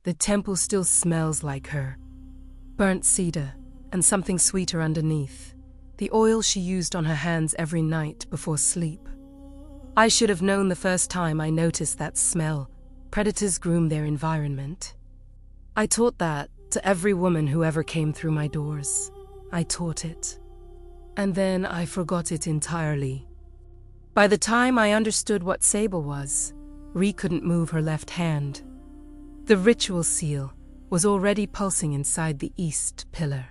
The temple still smells like her. Burnt cedar, and something sweeter underneath. The oil she used on her hands every night before sleep. I should have known the first time I noticed that smell. Predators groom their environment. I taught that to every woman who ever came through my doors. I taught it. And then I forgot it entirely. By the time I understood what Sable was, Ree couldn't move her left hand. The ritual seal was already pulsing inside the east pillar.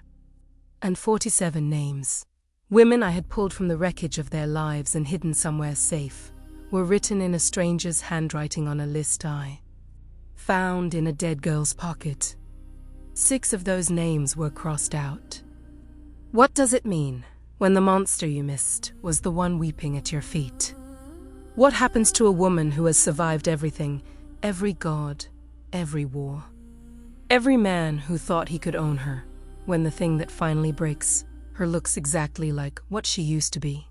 And 47 names, women I had pulled from the wreckage of their lives and hidden somewhere safe, were written in a stranger's handwriting on a list I found in a dead girl's pocket. 6 of those names were crossed out. What does it mean when the monster you missed was the one weeping at your feet? What happens to a woman who has survived everything, every god, every war? Every man who thought he could own her, when the thing that finally breaks her looks exactly like what she used to be.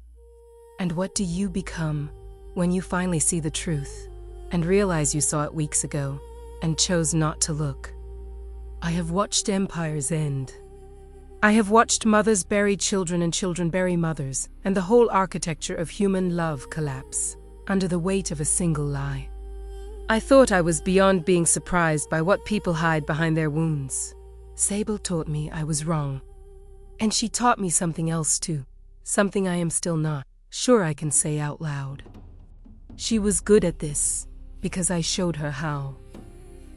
And what do you become when you finally see the truth and realize you saw it weeks ago and chose not to look? I have watched empires end. I have watched mothers bury children and children bury mothers, and the whole architecture of human love collapse under the weight of a single lie. I thought I was beyond being surprised by what people hide behind their wounds. Sable taught me I was wrong. And she taught me something else too, something I am still not sure I can say out loud. She was good at this because I showed her how.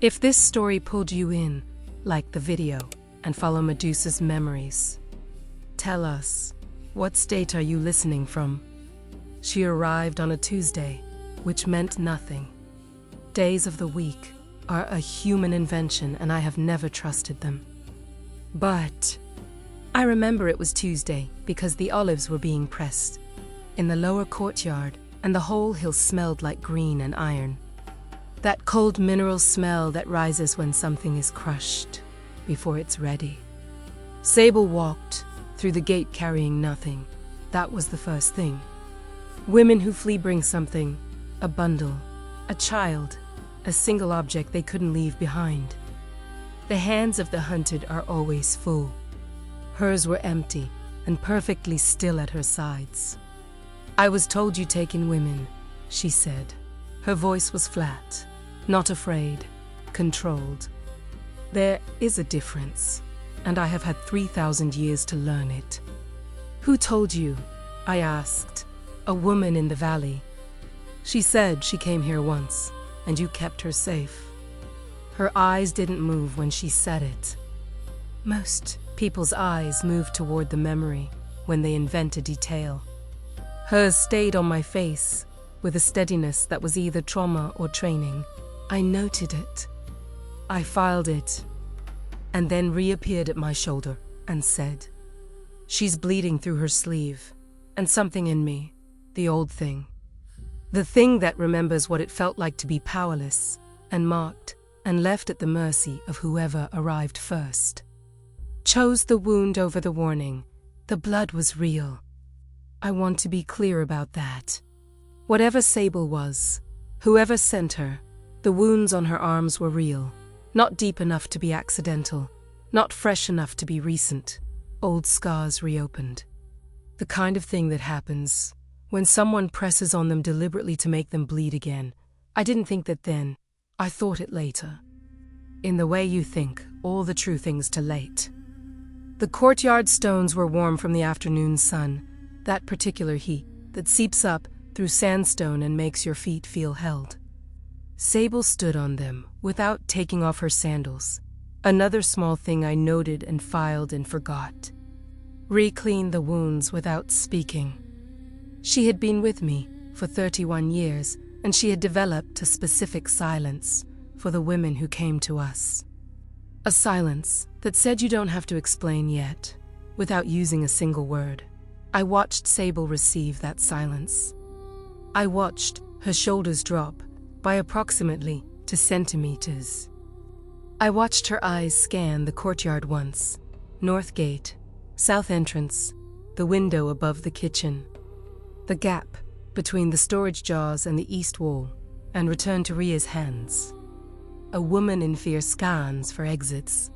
If this story pulled you in, like the video and follow Medusa's Memories. Tell us, what state are you listening from? She arrived on a Tuesday, which meant nothing. Days of the week are a human invention and I have never trusted them. But I remember it was Tuesday because the olives were being pressed in the lower courtyard and the whole hill smelled like green and iron. That cold mineral smell that rises when something is crushed before it's ready. Sable walked through the gate carrying nothing. That was the first thing. Women who flee bring something, a bundle, a child, a single object they couldn't leave behind. The hands of the hunted are always full. Hers were empty and perfectly still at her sides. I was told you take in women, she said. Her voice was flat, not afraid, controlled. There is a difference, and I have had 3,000 years to learn it. Who told you? I asked. A woman in the valley. She said she came here once, and you kept her safe. Her eyes didn't move when she said it. Most people's eyes move toward the memory when they invent a detail. Hers stayed on my face with a steadiness that was either trauma or training. I noted it. I filed it, and then reappeared at my shoulder and said, "She's bleeding through her sleeve, and something in me, the old thing. The thing that remembers what it felt like to be powerless and marked and left at the mercy of whoever arrived first. Chose the wound over the warning. The blood was real. I want to be clear about that. Whatever Sable was, whoever sent her, the wounds on her arms were real. Not deep enough to be accidental, not fresh enough to be recent. Old scars reopened. The kind of thing that happens when someone presses on them deliberately to make them bleed again. I didn't think that then. I thought it later. In the way you think, all the true things to late. The courtyard stones were warm from the afternoon sun, that particular heat that seeps up through sandstone and makes your feet feel held. Sable stood on them without taking off her sandals. Another small thing I noted and filed and forgot. Re-cleaned the wounds without speaking. She had been with me for 31 years, and she had developed a specific silence for the women who came to us. A silence that said you don't have to explain yet, without using a single word. I watched Sable receive that silence. I watched her shoulders drop by approximately 2 centimeters. I watched her eyes scan the courtyard once, north gate, south entrance, the window above the kitchen, the gap between the storage jars and the east wall, and return to Ria's hands. A woman in fear scans for exits.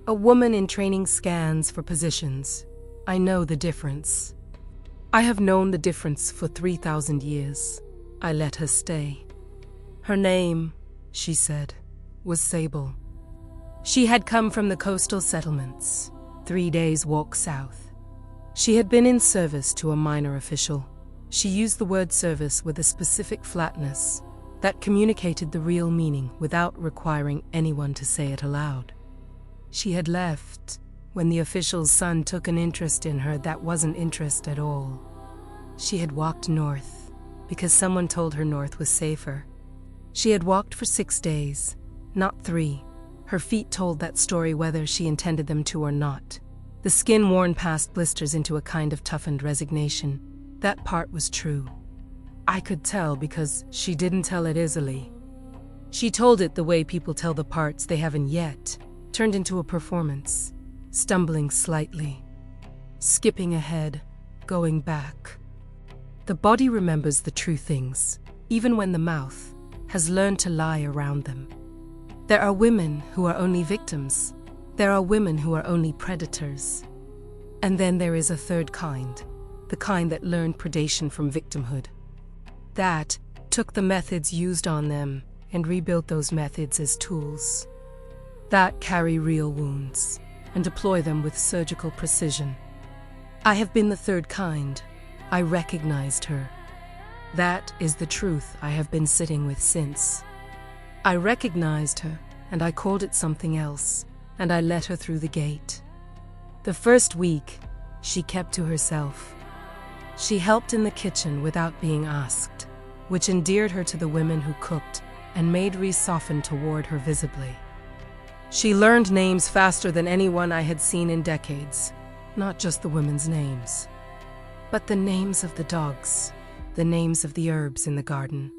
A woman in training scans for positions. I know the difference. I have known the difference for 3,000 years. I let her stay. Her name, she said, was Sable. She had come from the coastal settlements, 3 days' walk south. She had been in service to a minor official. She used the word service with a specific flatness that communicated the real meaning without requiring anyone to say it aloud. She had left when the official's son took an interest in her that wasn't interest at all. She had walked north because someone told her north was safer. She had walked for 6 days, not 3. Her feet told that story whether she intended them to or not. The skin worn past blisters into a kind of toughened resignation. That part was true. I could tell because she didn't tell it easily. She told it the way people tell the parts they haven't yet turned into a performance, stumbling slightly, skipping ahead, going back. The body remembers the true things, even when the mouth has learned to lie around them. There are women who are only victims. There are women who are only predators. And then there is a third kind, the kind that learned predation from victimhood. That took the methods used on them and rebuilt those methods as tools. That carry real wounds and deploy them with surgical precision. I have been the third kind. I recognized her. That is the truth I have been sitting with since. I recognized her, and I called it something else, and I let her through the gate. The first week, she kept to herself. She helped in the kitchen without being asked, which endeared her to the women who cooked and made Reese soften toward her visibly. She learned names faster than anyone I had seen in decades, not just the women's names, but the names of the dogs, the names of the herbs in the garden.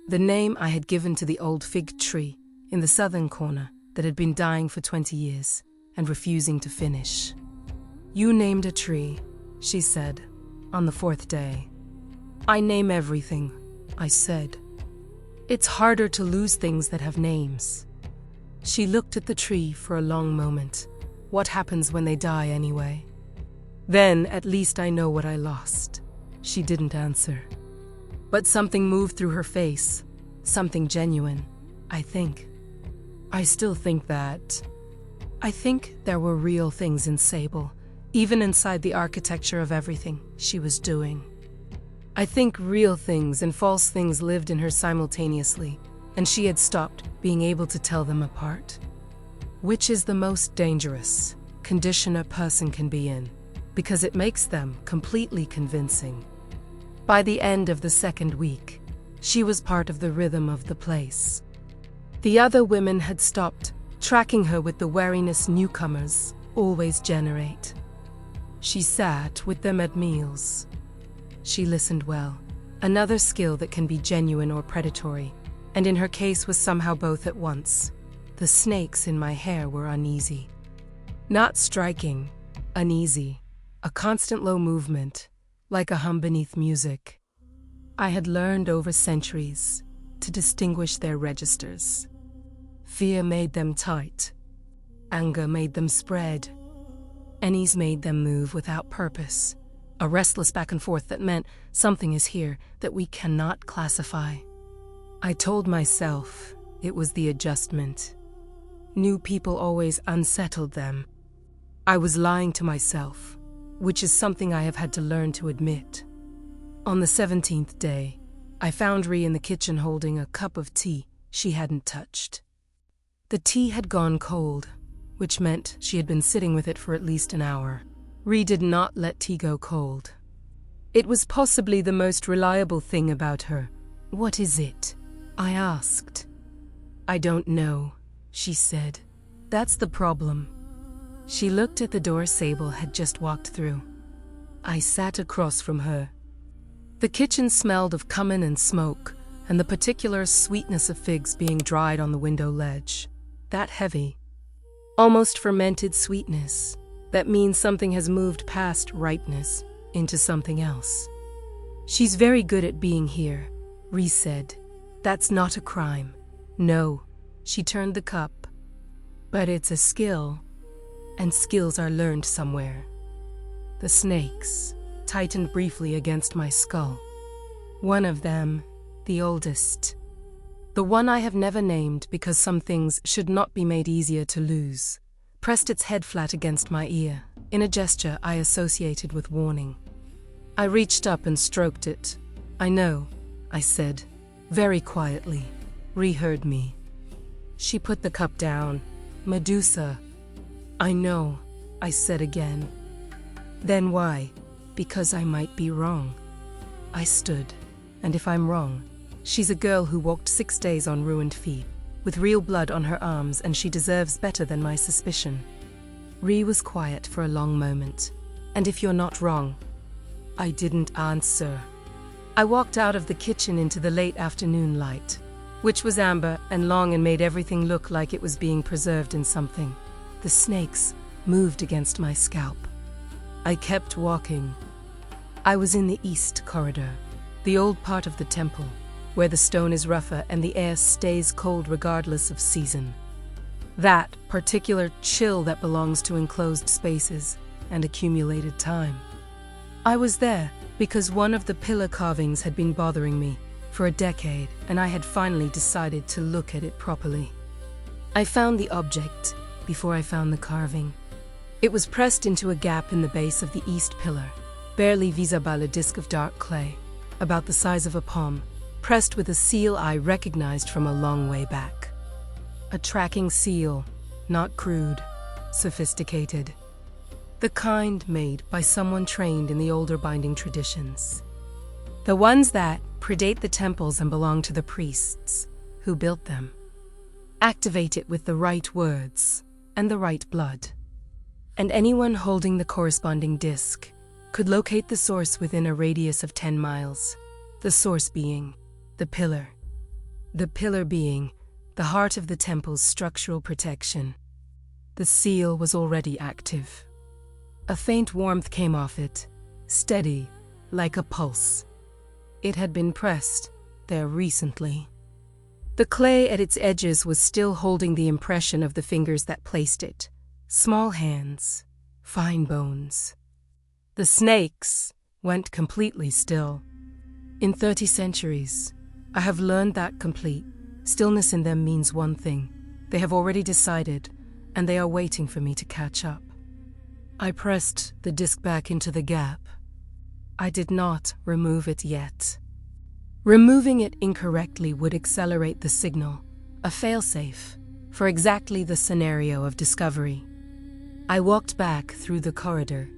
The name I had given to the old fig tree in the southern corner that had been dying for 20 years and refusing to finish. You named a tree, she said, on the 4th day. I name everything, I said. It's harder to lose things that have names. She looked at the tree for a long moment. What happens when they die anyway? Then at least I know what I lost. She didn't answer. But something moved through her face, something genuine, I think. I still think that. I think there were real things in Sable, even inside the architecture of everything she was doing. I think real things and false things lived in her simultaneously, and she had stopped being able to tell them apart. Which is the most dangerous condition a person can be in, because it makes them completely convincing. By the end of the 2nd week, she was part of the rhythm of the place. The other women had stopped tracking her with the wariness newcomers always generate. She sat with them at meals. She listened well, another skill that can be genuine or predatory, and in her case was somehow both at once. The snakes in my hair were uneasy. Not striking, uneasy, a constant low movement, like a hum beneath music. I had learned over centuries to distinguish their registers. Fear made them tight. Anger made them spread. Unease made them move without purpose. A restless back and forth that meant something is here that we cannot classify. I told myself it was the adjustment. New people always unsettled them. I was lying to myself, which is something I have had to learn to admit. On the 17th day, I found Ree in the kitchen holding a cup of tea she hadn't touched. The tea had gone cold, which meant she had been sitting with it for at least an hour. Ree did not let tea go cold. It was possibly the most reliable thing about her. What is it? I asked. I don't know, she said. That's the problem. She looked at the door Sable had just walked through. I sat across from her. The kitchen smelled of cumin and smoke, and the particular sweetness of figs being dried on the window ledge. That heavy, almost fermented sweetness that means something has moved past ripeness into something else. She's very good at being here, Ree said. That's not a crime. No, She turned the cup. But it's a skill, and skills are learned somewhere. The snakes tightened briefly against my skull. One of them, the oldest. The one I have never named because some things should not be made easier to lose, pressed its head flat against my ear, in a gesture I associated with warning. I reached up and stroked it. "I know," I said, very quietly. Ree heard me. She put the cup down. "Medusa." "I know," I said again. "Then why?" "Because I might be wrong." I stood. "And if I'm wrong? She's a girl who walked 6 days on ruined feet, with real blood on her arms, and she deserves better than my suspicion." Ree was quiet for a long moment. "And if you're not wrong?" I didn't answer. I walked out of the kitchen into the late afternoon light, which was amber and long and made everything look like it was being preserved in something. The snakes moved against my scalp. I kept walking. I was in the east corridor, the old part of the temple, where the stone is rougher and the air stays cold regardless of season. That particular chill that belongs to enclosed spaces and accumulated time. I was there because one of the pillar carvings had been bothering me for a decade, and I had finally decided to look at it properly. I found the object before I found the carving. It was pressed into a gap in the base of the east pillar, barely visible, a disc of dark clay, about the size of a palm, pressed with a seal I recognized from a long way back. A tracking seal, not crude, sophisticated. The kind made by someone trained in the older binding traditions. The ones that predate the temples and belong to the priests who built them. Activate it with the right words and the right blood. And anyone holding the corresponding disc could locate the source within a radius of 10 miles, the source being the pillar. The pillar being the heart of the temple's structural protection. The seal was already active. A faint warmth came off it, steady, like a pulse. It had been pressed there recently. The clay at its edges was still holding the impression of the fingers that placed it. Small hands, fine bones. The snakes went completely still. In 30 centuries, I have learned that complete stillness in them means one thing. They have already decided, and they are waiting for me to catch up. I pressed the disc back into the gap. I did not remove it yet. Removing it incorrectly would accelerate the signal, a failsafe, for exactly the scenario of discovery. I walked back through the corridor.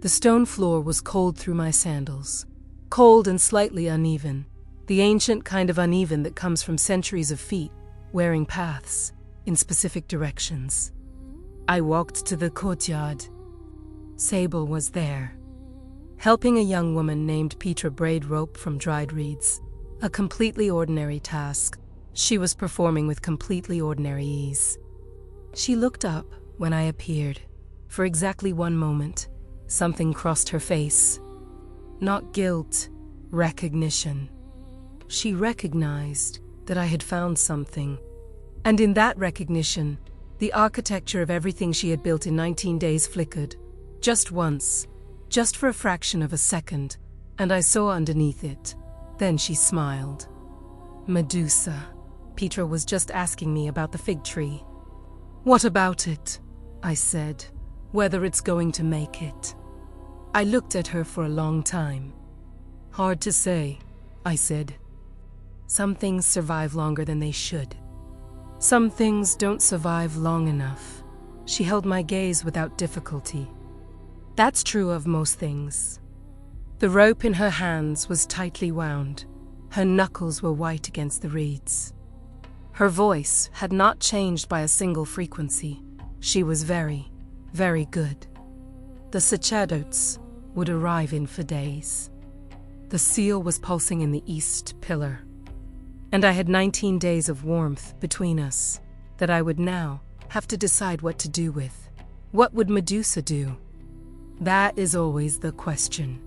The stone floor was cold through my sandals, cold and slightly uneven, the ancient kind of uneven that comes from centuries of feet wearing paths in specific directions. I walked to the courtyard. Sable was there, helping a young woman named Petra braid rope from dried reeds, a completely ordinary task she was performing with completely ordinary ease. She looked up when I appeared. For exactly one moment, something crossed her face. Not guilt, recognition. She recognized that I had found something, and in that recognition, the architecture of everything she had built in 19 days flickered, just once, just for a fraction of a second, and I saw underneath it. Then she smiled. Medusa. Petra was just asking me about the fig tree. "What about it?" I said. "Whether it's going to make it." I looked at her for a long time. "Hard to say," I said. "Some things survive longer than they should. Some things don't survive long enough." She held my gaze without difficulty. "That's true of most things." The rope in her hands was tightly wound. Her knuckles were white against the reeds. Her voice had not changed by a single frequency. She was very, very good. The sacerdotes would arrive in for days. The seal was pulsing in the east pillar. And I had 19 days of warmth between us that I would now have to decide what to do with. What would Medusa do? That is always the question.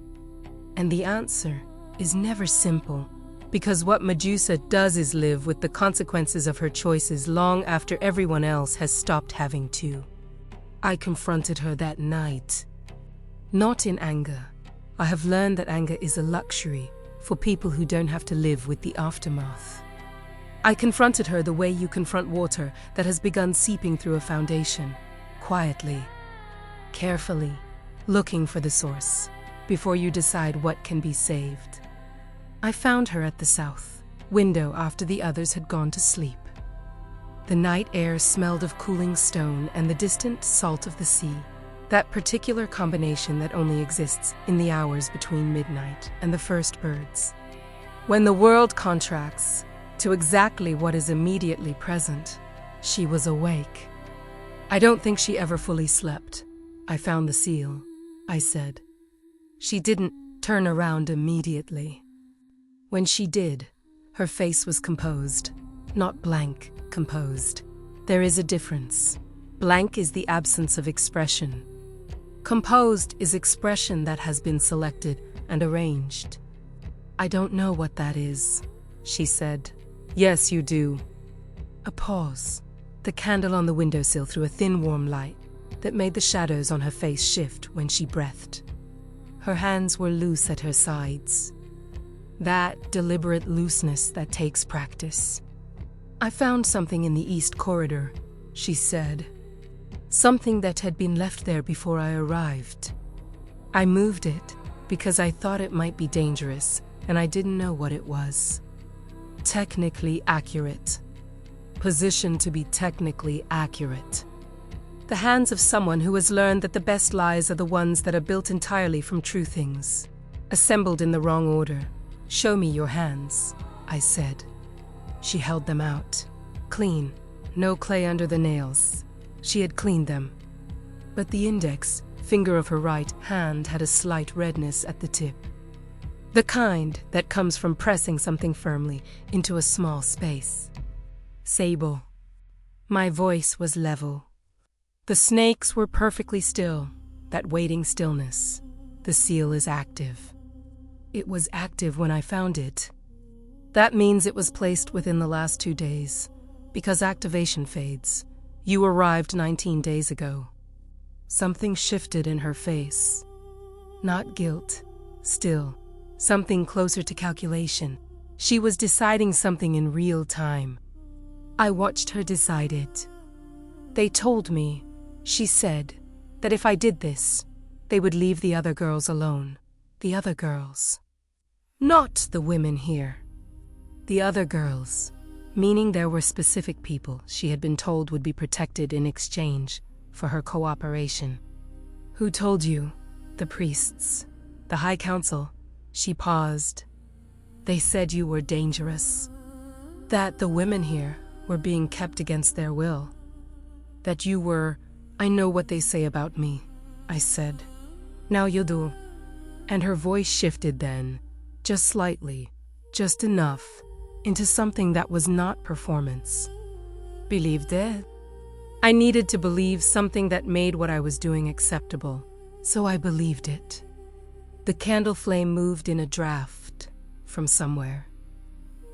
And the answer is never simple, Because what Medusa does is live with the consequences of her choices long after everyone else has stopped having to. I confronted her that night. Not in anger. I have learned that anger is a luxury for people who don't have to live with the aftermath. I confronted her the way you confront water that has begun seeping through a foundation, quietly, carefully, looking for the source, before you decide what can be saved. I found her at the south window after the others had gone to sleep. The night air smelled of cooling stone and the distant salt of the sea, that particular combination that only exists in the hours between midnight and the first birds. When the world contracts to exactly what is immediately present, she was awake. I don't think she ever fully slept. I found the seal, I said. She didn't turn around immediately. When she did, her face was composed, not blank, composed. There is a difference. Blank is the absence of expression. Composed is expression that has been selected and arranged. I don't know what that is, she said. Yes, you do. A pause. The candle on the windowsill threw a thin, warm light that made the shadows on her face shift when she breathed. Her hands were loose at her sides. That deliberate looseness that takes practice. I found something in the east corridor, she said. Something that had been left there before I arrived. I moved it because I thought it might be dangerous, and I didn't know what it was. Technically accurate. Positioned to be technically accurate. The hands of someone who has learned that the best lies are the ones that are built entirely from true things, assembled in the wrong order. Show me your hands, I said. She held them out. Clean. No clay under the nails. She had cleaned them. But the index finger of her right hand had a slight redness at the tip. The kind that comes from pressing something firmly into a small space. Sable. My voice was level. The snakes were perfectly still, that waiting stillness. The seal is active. It was active when I found it. That means it was placed within the last 2 days, because activation fades. You arrived 19 days ago. Something shifted in her face. Not guilt, still. Something closer to calculation. She was deciding something in real time. I watched her decide it. They told me, she said, that if I did this, they would leave the other girls alone. The other girls. Not the women here. The other girls. Meaning there were specific people she had been told would be protected in exchange for her cooperation. Who told you? The priests. The High Council. She paused. They said you were dangerous. That the women here were being kept against their will. That you were, I know what they say about me, I said. Now you do. And her voice shifted then, just slightly, just enough, into something that was not performance. Believed it? I needed to believe something that made what I was doing acceptable, so I believed it. The candle flame moved in a draft from somewhere.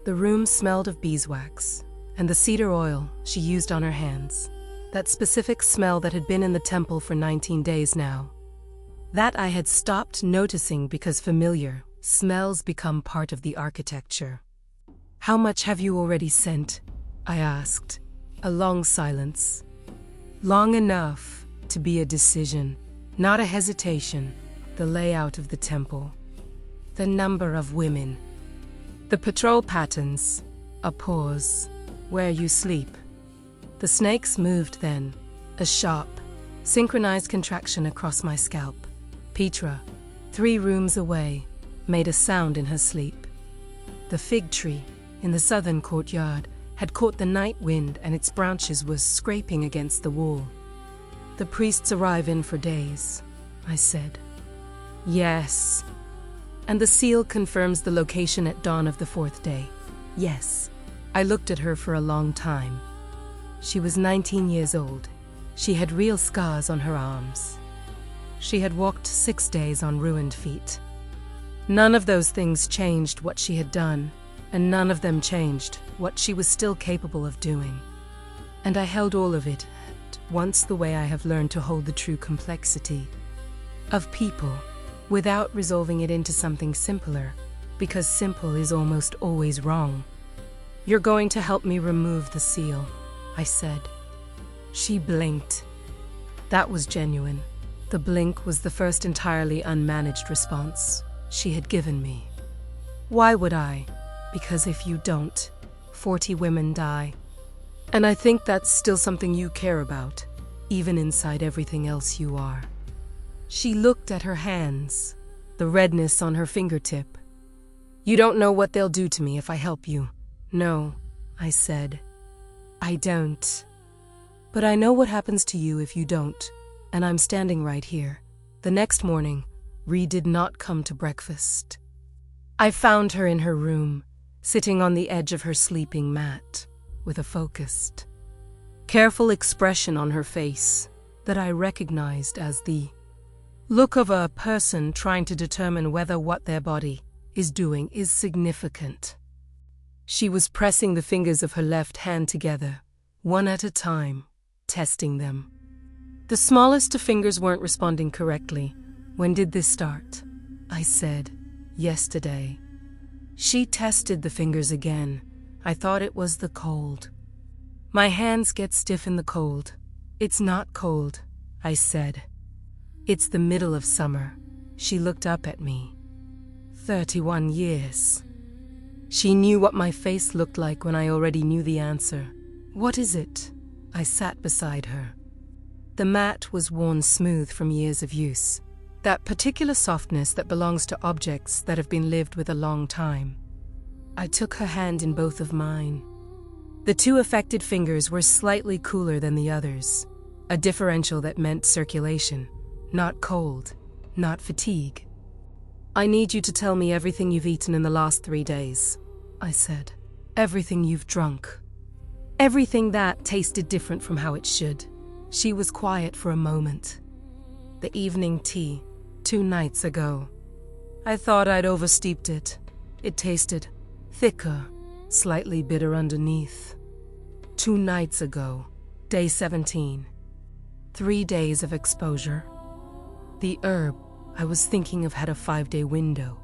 The room smelled of beeswax and the cedar oil she used on her hands, that specific smell that had been in the temple for 19 days now. That I had stopped noticing because familiar smells become part of the architecture. How much have you already sent? I asked. A long silence. Long enough to be a decision, not a hesitation. The layout of the temple. The number of women. The patrol patterns. A pause. Where you sleep. The snakes moved then. A sharp, synchronized contraction across my scalp. Petra, 3 rooms away, made a sound in her sleep. The fig tree in the southern courtyard had caught the night wind and its branches were scraping against the wall. The priests arrive in for days, I said. Yes. And the seal confirms the location at dawn of the 4th day. Yes. I looked at her for a long time. She was 19 years old. She had real scars on her arms. She had walked 6 days on ruined feet. None of those things changed what she had done. and none of them changed what she was still capable of doing. And I held all of it at once the way I have learned to hold the true complexity of people, without resolving it into something simpler, because simple is almost always wrong. "You're going to help me remove the seal," I said. She blinked. That was genuine. The blink was the first entirely unmanaged response she had given me. "Why would I? Because if you don't, 40 women die. And I think that's still something you care about, even inside everything else you are." She looked at her hands, the redness on her fingertip. "You don't know what they'll do to me if I help you." "No," I said. "I don't. But I know what happens to you if you don't, and I'm standing right here." The next morning, Ree did not come to breakfast. I found her in her room, sitting on the edge of her sleeping mat, with a focused, careful expression on her face that I recognized as the look of a person trying to determine whether what their body is doing is significant. She was pressing the fingers of her left hand together, one at a time, testing them. The smallest of fingers weren't responding correctly. "When did this start?" I said. "Yesterday." She tested the fingers again. I thought it was the cold. "My hands get stiff in the cold." "It's not cold," I said. "It's the middle of summer." She looked up at me. 31 years. She knew what my face looked like when I already knew the answer. "What is it?" I sat beside her. The mat was worn smooth from years of use, that particular softness that belongs to objects that have been lived with a long time. I took her hand in both of mine. The two affected fingers were slightly cooler than the others, a differential that meant circulation, not cold, not fatigue. "I need you to tell me everything you've eaten in the last 3 days," I said. "Everything you've drunk. Everything that tasted different from how it should." She was quiet for a moment. "The evening tea, 2 nights ago. I thought I'd oversteeped it. It tasted thicker, slightly bitter underneath. 2 nights ago, day 17. 3 days of exposure. The herb I was thinking of had a 5-day window.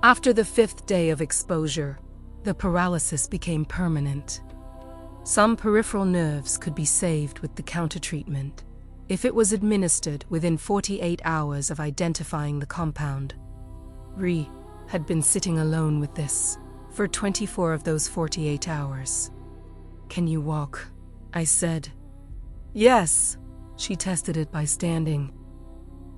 After the 5th day of exposure, the paralysis became permanent. Some peripheral nerves could be saved with the counter-treatment if it was administered within 48 hours of identifying the compound. Ree had been sitting alone with this for 24 of those 48 hours. "Can you walk?" I said. "Yes." She tested it by standing.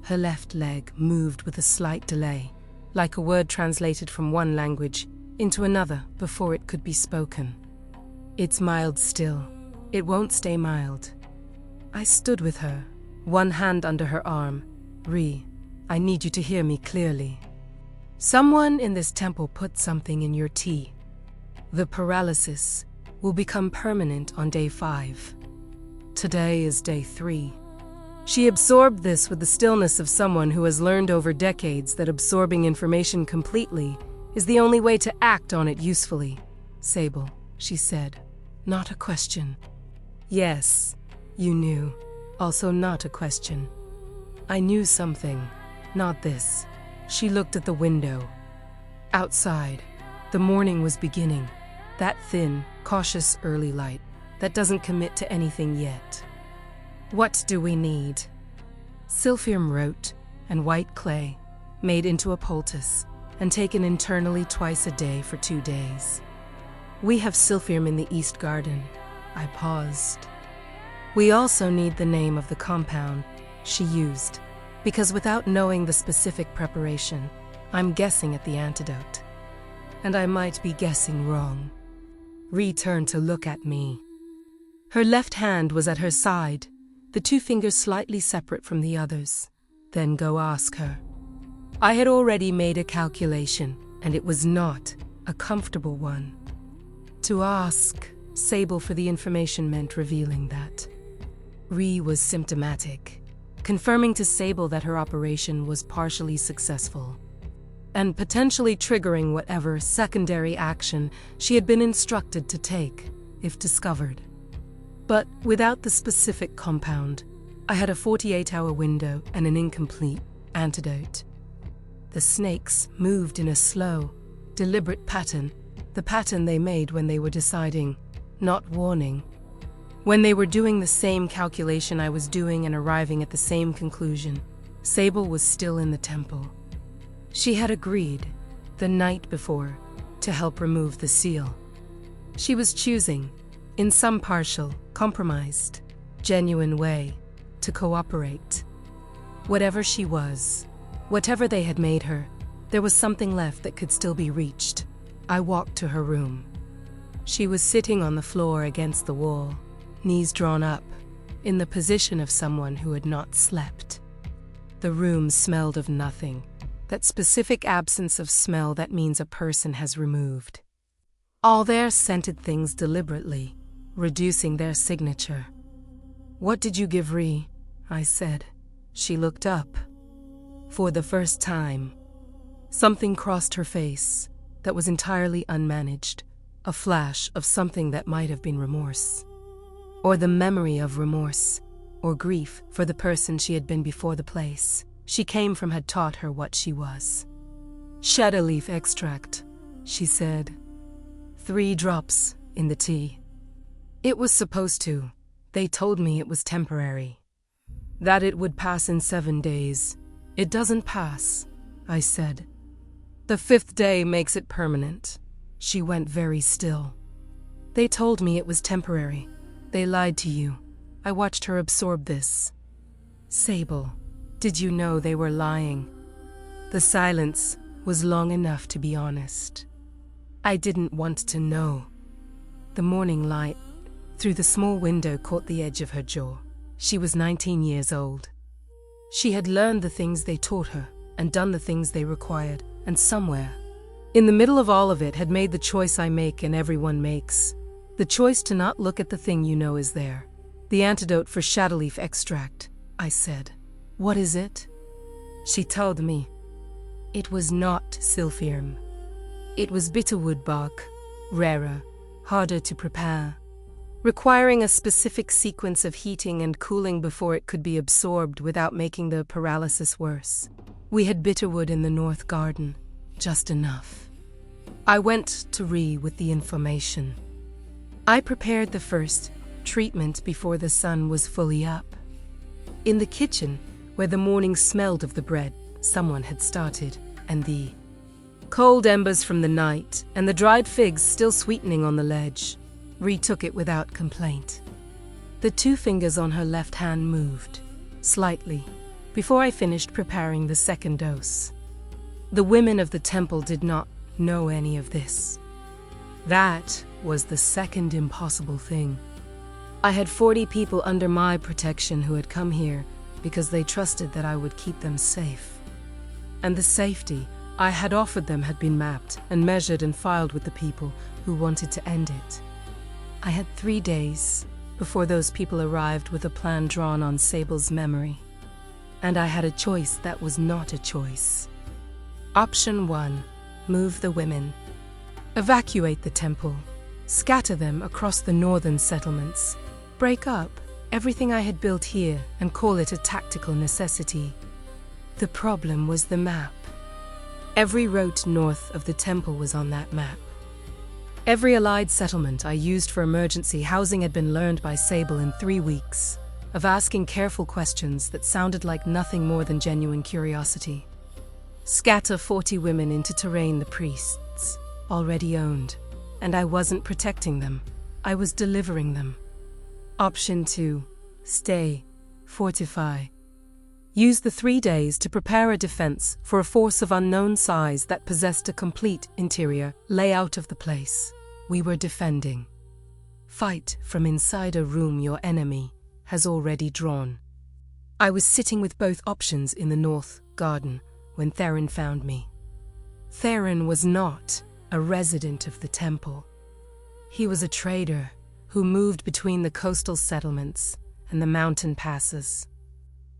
Her left leg moved with a slight delay, like a word translated from one language into another before it could be spoken. "It's mild still. It won't stay mild." I stood with her, one hand under her arm. "Ree, I need you to hear me clearly. Someone in this temple put something in your tea. The paralysis will become permanent on day 5. Today is day 3. She absorbed this with the stillness of someone who has learned over decades that absorbing information completely is the only way to act on it usefully. "Sable," she said. "Not a question." "Yes, you knew. Also not a question." "I knew something. Not this." She looked at the window. Outside, the morning was beginning. That thin, cautious early light that doesn't commit to anything yet. "What do we need?" Silphium rote and white clay, made into a poultice and taken internally twice a day for 2 days. "We have silphium in the East Garden." I paused. "We also need the name of the compound," she used, because without knowing the specific preparation, I'm guessing at the antidote. And I might be guessing wrong. Ree turned to look at me. Her left hand was at her side, the 2 fingers slightly separate from the others. "Then go ask her." I had already made a calculation, and it was not a comfortable one. To ask Sable for the information meant revealing that Ree was symptomatic, confirming to Sable that her operation was partially successful. and potentially triggering whatever secondary action she had been instructed to take, if discovered. But without the specific compound, I had a 48-hour window and an incomplete antidote. The snakes moved in a slow, deliberate pattern, the pattern they made when they were deciding, not warning. When they were doing the same calculation I was doing and arriving at the same conclusion, Sable was still in the temple. She had agreed, the night before, to help remove the seal. She was choosing, in some partial, compromised, genuine way, to cooperate. Whatever she was, whatever they had made her, there was something left that could still be reached. I walked to her room. She was sitting on the floor against the wall, knees drawn up, in the position of someone who had not slept. The room smelled of nothing, that specific absence of smell that means a person has removed. All there scented things deliberately, reducing their signature. "What did you give Ree?" I said. She looked up. For the first time, something crossed her face that was entirely unmanaged, a flash of something that might have been remorse, or the memory of remorse, or grief for the person she had been before the place she came from had taught her what she was. "Shadow leaf extract," she said. 3 drops in the tea. It was supposed to. They told me it was temporary. That it would pass in 7 days. It doesn't pass, I said. The 5th day makes it permanent. She went very still. They told me it was temporary. They lied to you. I watched her absorb this. Sable, did you know they were lying? The silence was long enough to be honest. I didn't want to know. The morning light through the small window caught the edge of her jaw. She was 19 years old. She had learned the things they taught her and done the things they required, and somewhere, in the middle of all of it, had made the choice I make and everyone makes. The choice to not look at the thing you know is there. The antidote for shadowleaf extract, I said. What is it? She told me. It was not silphium. It was bitterwood bark, rarer, harder to prepare, requiring a specific sequence of heating and cooling before it could be absorbed without making the paralysis worse. We had bitterwood in the north garden, just enough. I went to Ree with the information. I prepared the first treatment before the sun was fully up. In the kitchen, where the morning smelled of the bread someone had started, and the cold embers from the night, and the dried figs still sweetening on the ledge, Ree took it without complaint. The 2 fingers on her left hand moved, slightly, before I finished preparing the second dose. The women of the temple did not know any of this. That was the second impossible thing. I had 40 people under my protection who had come here because they trusted that I would keep them safe. And the safety I had offered them had been mapped and measured and filed with the people who wanted to end it. I had 3 days before those people arrived with a plan drawn on Sable's memory. And I had a choice that was not a choice. Option 1, move the women. Evacuate the temple. Scatter them across the northern settlements. Break up everything I had built here and call it a tactical necessity. The problem was the map. Every road north of the temple was on that map. Every allied settlement I used for emergency housing had been learned by Sable in 3 weeks, of asking careful questions that sounded like nothing more than genuine curiosity. Scatter 40 women into terrain the priests already owned, and I wasn't protecting them, I was delivering them. Option 2, stay, fortify. Use the 3 days to prepare a defense for a force of unknown size that possessed a complete interior layout of the place we were defending. Fight from inside a room your enemy has already drawn. I was sitting with both options in the north garden when Theron found me. Theron was not a resident of the temple. He was a trader who moved between the coastal settlements and the mountain passes,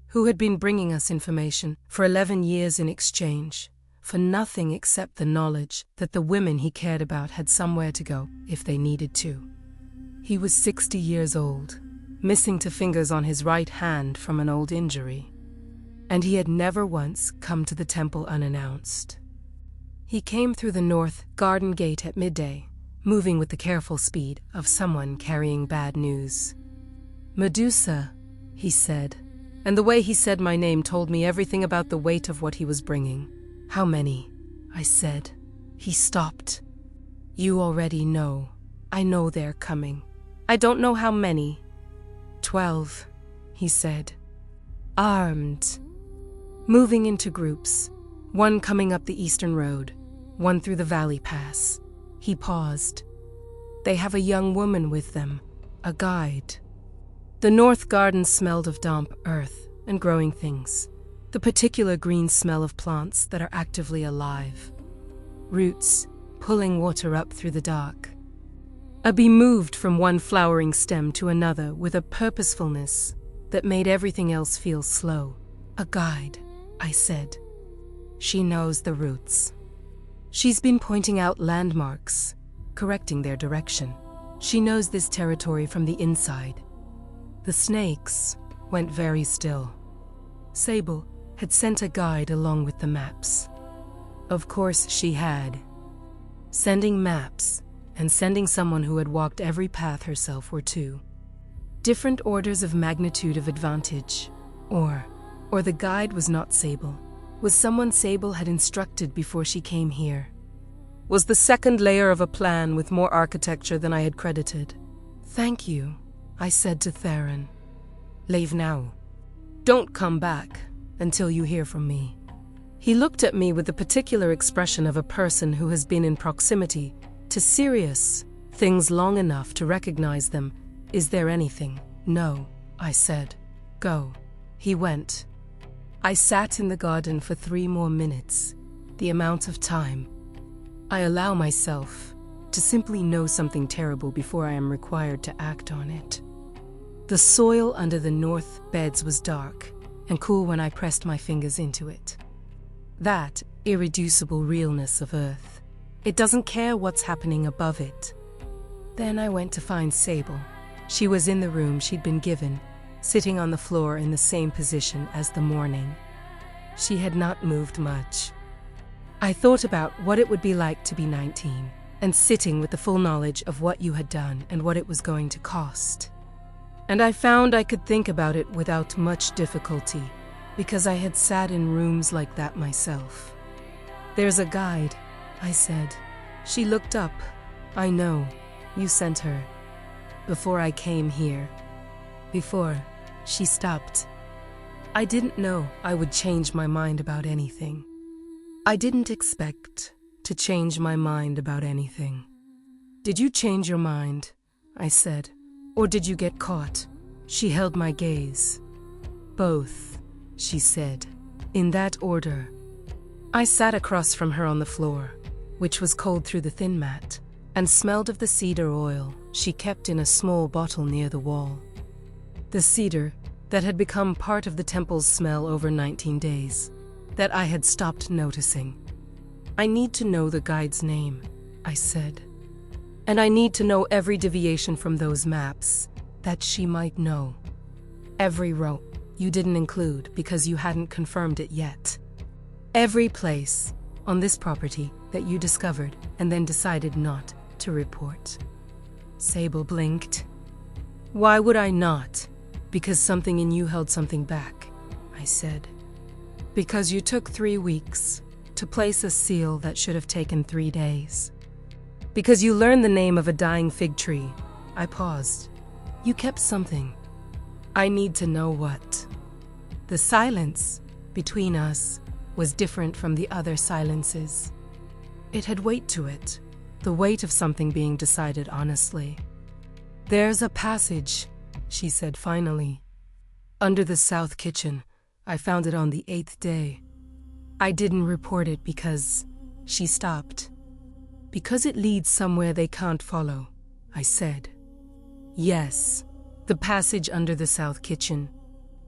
who had been bringing us information for 11 years in exchange for nothing except the knowledge that the women he cared about had somewhere to go if they needed to. He was 60 years old, missing 2 fingers on his right hand from an old injury, and he had never once come to the temple unannounced. He came through the north garden gate at midday, moving with the careful speed of someone carrying bad news. "Medusa," he said, and the way he said my name told me everything about the weight of what he was bringing. "How many?" I said. He stopped. "You already know. I know they're coming. I don't know how many." 12, he said. "Armed. Moving into groups, one coming up the eastern road, one through the valley pass." He paused. "They have a young woman with them, a guide." The north garden smelled of damp earth and growing things, the particular green smell of plants that are actively alive. Roots pulling water up through the dark. A bee moved from one flowering stem to another with a purposefulness that made everything else feel slow. "A guide," I said. "She knows the routes. She's been pointing out landmarks, correcting their direction. She knows this territory from the inside." The snakes went very still. Sable had sent a guide along with the maps. Of course she had. Sending maps and sending someone who had walked every path herself were 2 different orders of magnitude of advantage. Or the guide was not Sable, was someone Sable had instructed before she came here. Was the second layer of a plan with more architecture than I had credited. "Thank you," I said to Theron. "Leave now. Don't come back until you hear from me." He looked at me with the particular expression of a person who has been in proximity to serious things long enough to recognize them. "Is there anything?" "No," I said. "Go." He went. I sat in the garden for 3 more minutes, the amount of time I allow myself to simply know something terrible before I am required to act on it. The soil under the north beds was dark and cool when I pressed my fingers into it. That irreducible realness of earth. It doesn't care what's happening above it. Then I went to find Sable. She was in the room she'd been given, sitting on the floor in the same position as the morning. She had not moved much. I thought about what it would be like to be 19 and sitting with the full knowledge of what you had done and what it was going to cost. And I found I could think about it without much difficulty, because I had sat in rooms like that myself. "There's a guide," I said. She looked up. "I know. You sent her. Before I came here." "Before." She stopped. I didn't know I would change my mind about anything. I didn't expect to change my mind about anything. "Did you change your mind?" I said. "Or did you get caught?" She held my gaze. "Both," she said. "In that order." I sat across from her on the floor, which was cold through the thin mat, and smelled of the cedar oil she kept in a small bottle near the wall. The cedar that had become part of the temple's smell over 19 days, that I had stopped noticing. "I need to know the guide's name," I said. "And I need to know every deviation from those maps, that she might know. Every row you didn't include because you hadn't confirmed it yet. Every place on this property that you discovered and then decided not to report." Sable blinked. "Why would I not?" "Because something in you held something back," I said. "Because you took 3 weeks to place a seal that should have taken 3 days. Because you learned the name of a dying fig tree." I paused. "You kept something. I need to know what." The silence between us was different from the other silences. It had weight to it, the weight of something being decided honestly. "There's a passage," she said finally. "Under the south kitchen. I found it on the 8th day. I didn't report it because..." She stopped. "Because it leads somewhere they can't follow," I said. "Yes, the passage under the south kitchen.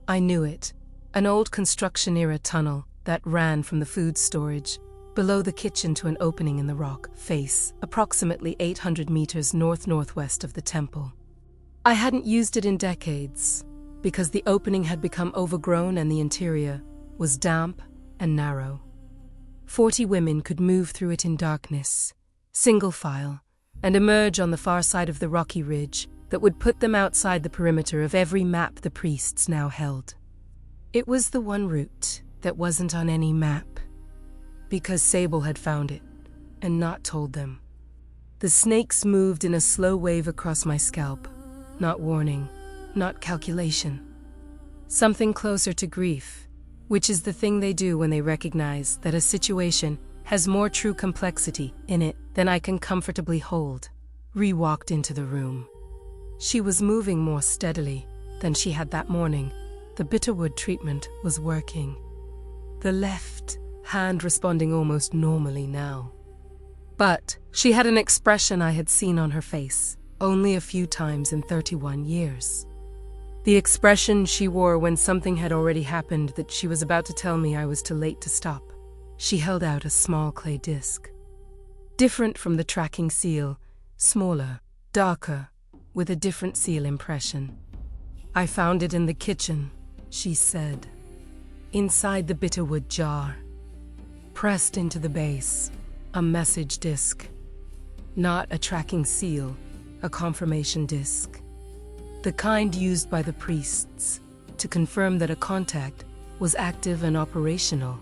I knew it. An old construction-era tunnel that ran from the food storage below the kitchen to an opening in the rock face, approximately 800 meters north-northwest of the temple. I hadn't used it in decades, because the opening had become overgrown and the interior was damp and narrow. 40 women could move through it in darkness, single file, and emerge on the far side of the rocky ridge that would put them outside the perimeter of every map the priests now held. It was the one route that wasn't on any map, because Sable had found it and not told them. The snakes moved in a slow wave across my scalp, not warning, not calculation. Something closer to grief, which is the thing they do when they recognize that a situation has more true complexity in it than I can comfortably hold. Ree walked into the room. She was moving more steadily than she had that morning. The bitterwood treatment was working. The left hand responding almost normally now. But she had an expression I had seen on her face only a few times in 31 years. The expression she wore when something had already happened that she was about to tell me I was too late to stop. She held out a small clay disc. Different from the tracking seal, smaller, darker, with a different seal impression. "I found it in the kitchen," she said. "Inside the bitterwood jar. Pressed into the base, a message disc. Not a tracking seal, a confirmation disc. The kind used by the priests to confirm that a contact was active and operational.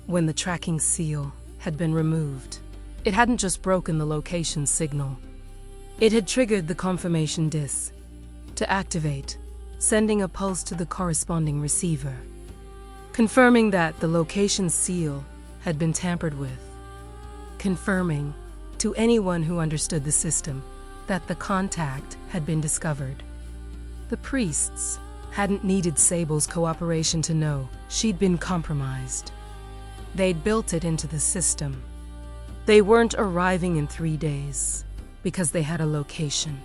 When the tracking seal had been removed, it hadn't just broken the location signal. It had triggered the confirmation disc to activate, sending a pulse to the corresponding receiver, confirming that the location seal had been tampered with, confirming to anyone who understood the system that the contact had been discovered. The priests hadn't needed Sable's cooperation to know she'd been compromised. They'd built it into the system. They weren't arriving in 3 days because they had a location.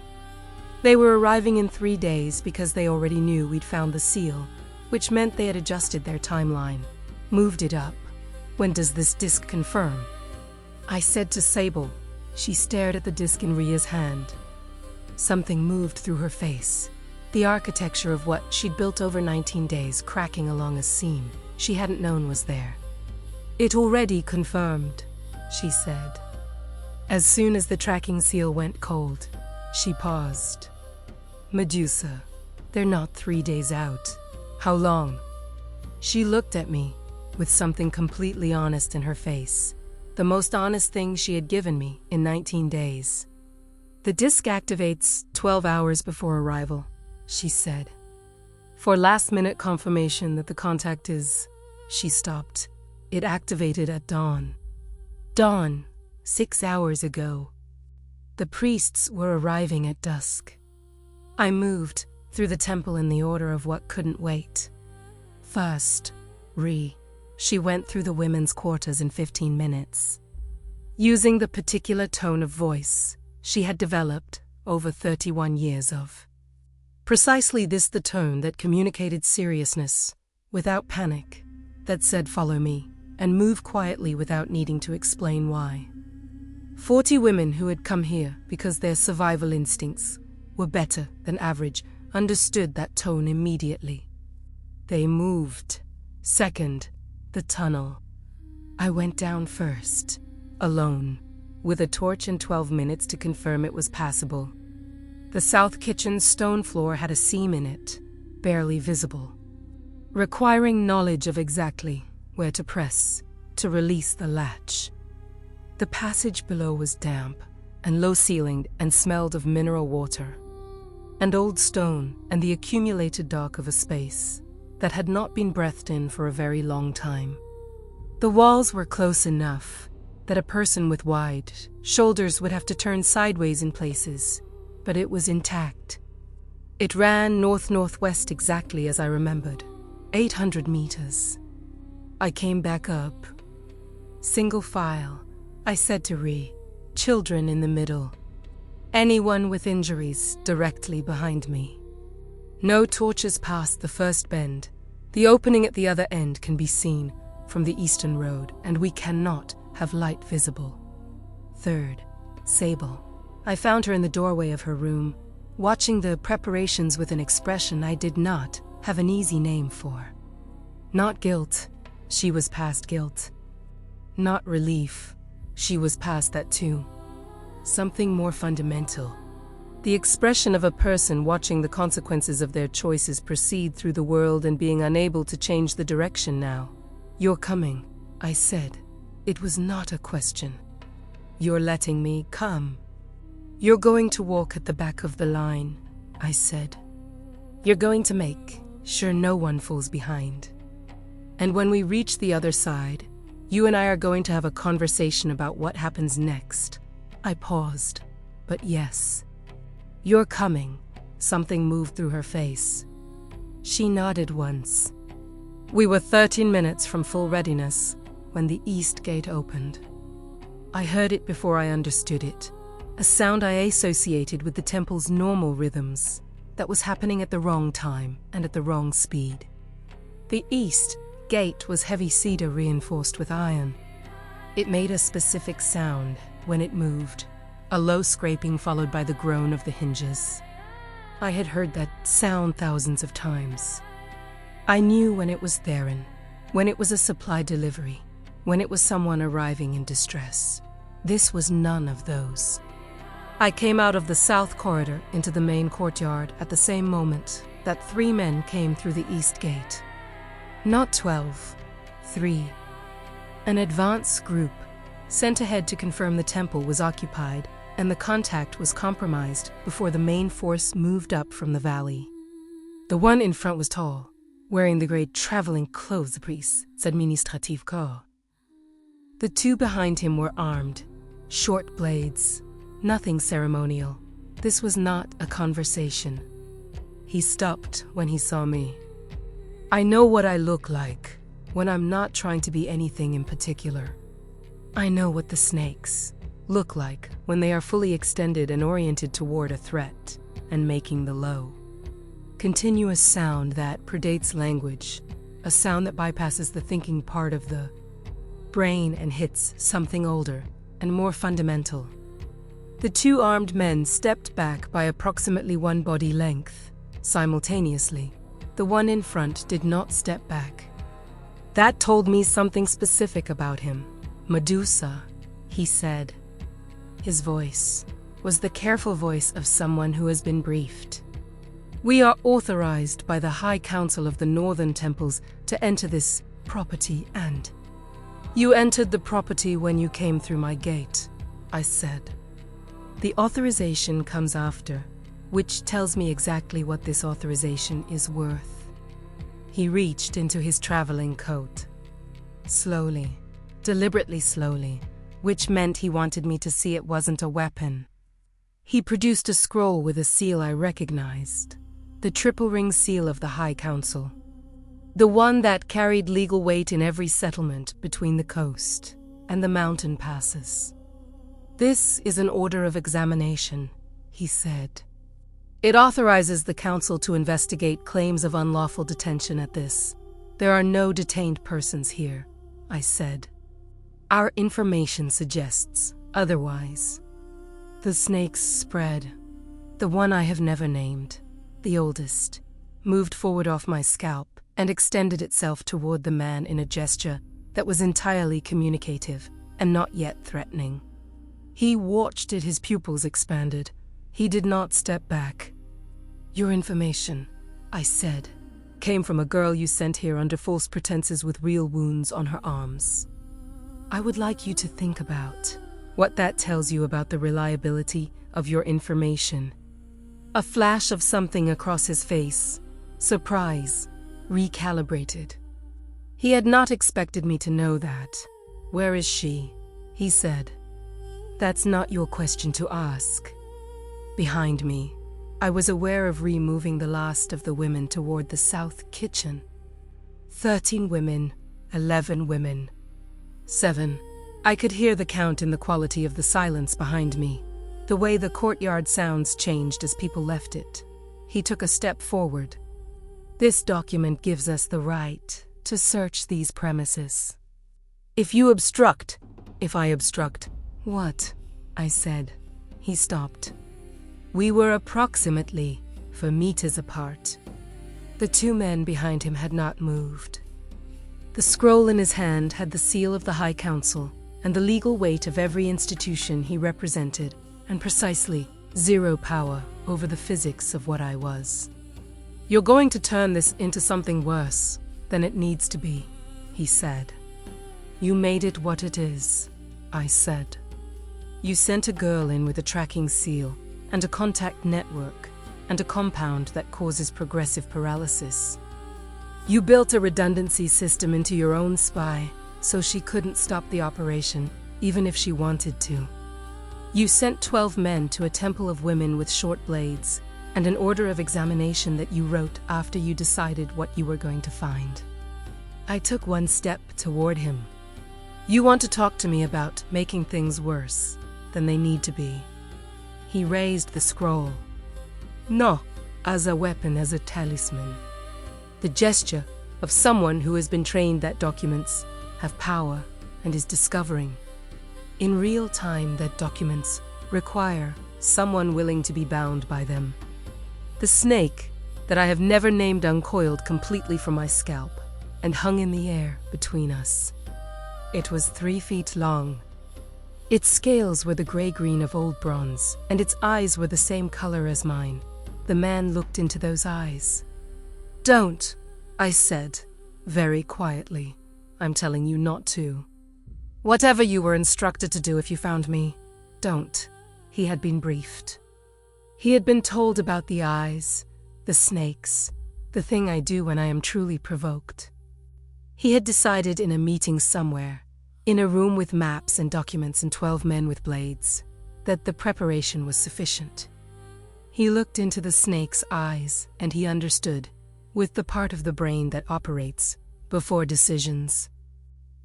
They were arriving in 3 days because they already knew we'd found the seal, which meant they had adjusted their timeline, moved it up. "When does this disc confirm?" I said to Sable. She stared at the disc in Ria's hand. Something moved through her face. The architecture of what she'd built over 19 days cracking along a seam she hadn't known was there. "It already confirmed," she said. As soon as the tracking seal went cold, she paused. "Medusa, they're not 3 days out. How long?" She looked at me with something completely honest in her face, the most honest thing she had given me in 19 days. "The disc activates 12 hours before arrival," she said. "For last-minute confirmation that the contact is..." She stopped. "It activated at dawn." Dawn, 6 hours ago. The priests were arriving at dusk. I moved through the temple in the order of what couldn't wait. First, Ree. She went through the women's quarters in 15 minutes. Using the particular tone of voice she had developed over 31 years of. Precisely this, the tone that communicated seriousness without panic, that said follow me, and move quietly without needing to explain why. 40 women who had come here because their survival instincts were better than average understood that tone immediately. They moved. Second, the tunnel. I went down first, alone, with a torch and 12 minutes to confirm it was passable. The south kitchen's stone floor had a seam in it, barely visible, requiring knowledge of exactly where to press to release the latch. The passage below was damp and low-ceilinged and smelled of mineral water, and old stone and the accumulated dark of a space that had not been breathed in for a very long time. The walls were close enough that a person with wide shoulders would have to turn sideways in places, but it was intact. It ran north-northwest exactly as I remembered, 800 meters. I came back up. Single file, I said to Ree, children in the middle. Anyone with injuries directly behind me. No torches past the first bend. The opening at the other end can be seen from the eastern road, and we cannot have light visible. Third, Sable. I found her in the doorway of her room, watching the preparations with an expression I did not have an easy name for. Not guilt, she was past guilt. Not relief, she was past that too. Something more fundamental. The expression of a person watching the consequences of their choices proceed through the world and being unable to change the direction now. You're coming, I said. It was not a question. You're letting me come. You're going to walk at the back of the line, I said. You're going to make sure no one falls behind. And when we reach the other side, you and I are going to have a conversation about what happens next. I paused, but yes. You're coming. Something moved through her face. She nodded once. We were 13 minutes from full readiness when the east gate opened. I heard it before I understood it, a sound I associated with the temple's normal rhythms that was happening at the wrong time and at the wrong speed. The east gate was heavy cedar reinforced with iron. It made a specific sound when it moved, a low scraping followed by the groan of the hinges. I had heard that sound thousands of times. I knew when it was Theron, when it was a supply delivery, when it was someone arriving in distress. This was none of those. I came out of the south corridor into the main courtyard at the same moment that 3 men came through the east gate. Not 12, 3. An advance group sent ahead to confirm the temple was occupied and the contact was compromised before the main force moved up from the valley. The one in front was tall, wearing the great traveling clothes priests administrative corps. The 2 behind him were armed, short blades, nothing ceremonial. This was not a conversation. He stopped when he saw me. I know what I look like when I'm not trying to be anything in particular. I know what the snakes look like when they are fully extended and oriented toward a threat and making the low, continuous sound that predates language, a sound that bypasses the thinking part of the brain and hits something older and more fundamental. The 2 armed men stepped back by approximately 1 body length. Simultaneously, the one in front did not step back. That told me something specific about him. Medusa, he said. His voice was the careful voice of someone who has been briefed. We are authorized by the High Council of the Northern Temples to enter this property, and you entered the property when you came through my gate, I said. The authorization comes after, which tells me exactly what this authorization is worth. He reached into his traveling coat. Slowly, deliberately slowly, which meant he wanted me to see it wasn't a weapon. He produced a scroll with a seal I recognized, the triple ring seal of the High Council, the one that carried legal weight in every settlement between the coast and the mountain passes. This is an order of examination, he said. It authorizes the council to investigate claims of unlawful detention at this. There are no detained persons here, I said. Our information suggests otherwise. The snakes spread. The one I have never named, the oldest, moved forward off my scalp and extended itself toward the man in a gesture that was entirely communicative and not yet threatening. He watched it, his pupils expanded. He did not step back. Your information, I said, came from a girl you sent here under false pretenses with real wounds on her arms. I would like you to think about what that tells you about the reliability of your information. A flash of something across his face. Surprise. Recalibrated. He had not expected me to know that. Where is she? He said. That's not your question to ask. Behind me, I was aware of removing the last of the women toward the south kitchen. 13 women, 11 women. 7. I could hear the count in the quality of the silence behind me, the way the courtyard sounds changed as people left it. He took a step forward. This document gives us the right to search these premises. If you obstruct, if I obstruct. What? I said. He stopped. We were approximately 4 meters apart. The 2 men behind him had not moved. The scroll in his hand had the seal of the High Council and the legal weight of every institution he represented, and precisely 0 power over the physics of what I was. You're going to turn this into something worse than it needs to be, he said. You made it what it is, I said. You sent a girl in with a tracking seal and a contact network and a compound that causes progressive paralysis. You built a redundancy system into your own spy so she couldn't stop the operation, even if she wanted to. You sent 12 men to a temple of women with short blades and an order of examination that you wrote after you decided what you were going to find. I took 1 step toward him. You want to talk to me about making things worse than they need to be. He raised the scroll. No, as a weapon, as a talisman. The gesture of someone who has been trained that documents have power and is discovering in real time that documents require someone willing to be bound by them. The snake that I have never named uncoiled completely from my scalp and hung in the air between us. It was 3 feet long. Its scales were the gray-green of old bronze, and its eyes were the same color as mine. The man looked into those eyes. Don't, I said, very quietly. I'm telling you not to. Whatever you were instructed to do if you found me, don't. He had been briefed. He had been told about the eyes, the snakes, the thing I do when I am truly provoked. He had decided in a meeting somewhere, in a room with maps and documents and 12 men with blades, that the preparation was sufficient. He looked into the snake's eyes and he understood, with the part of the brain that operates before decisions,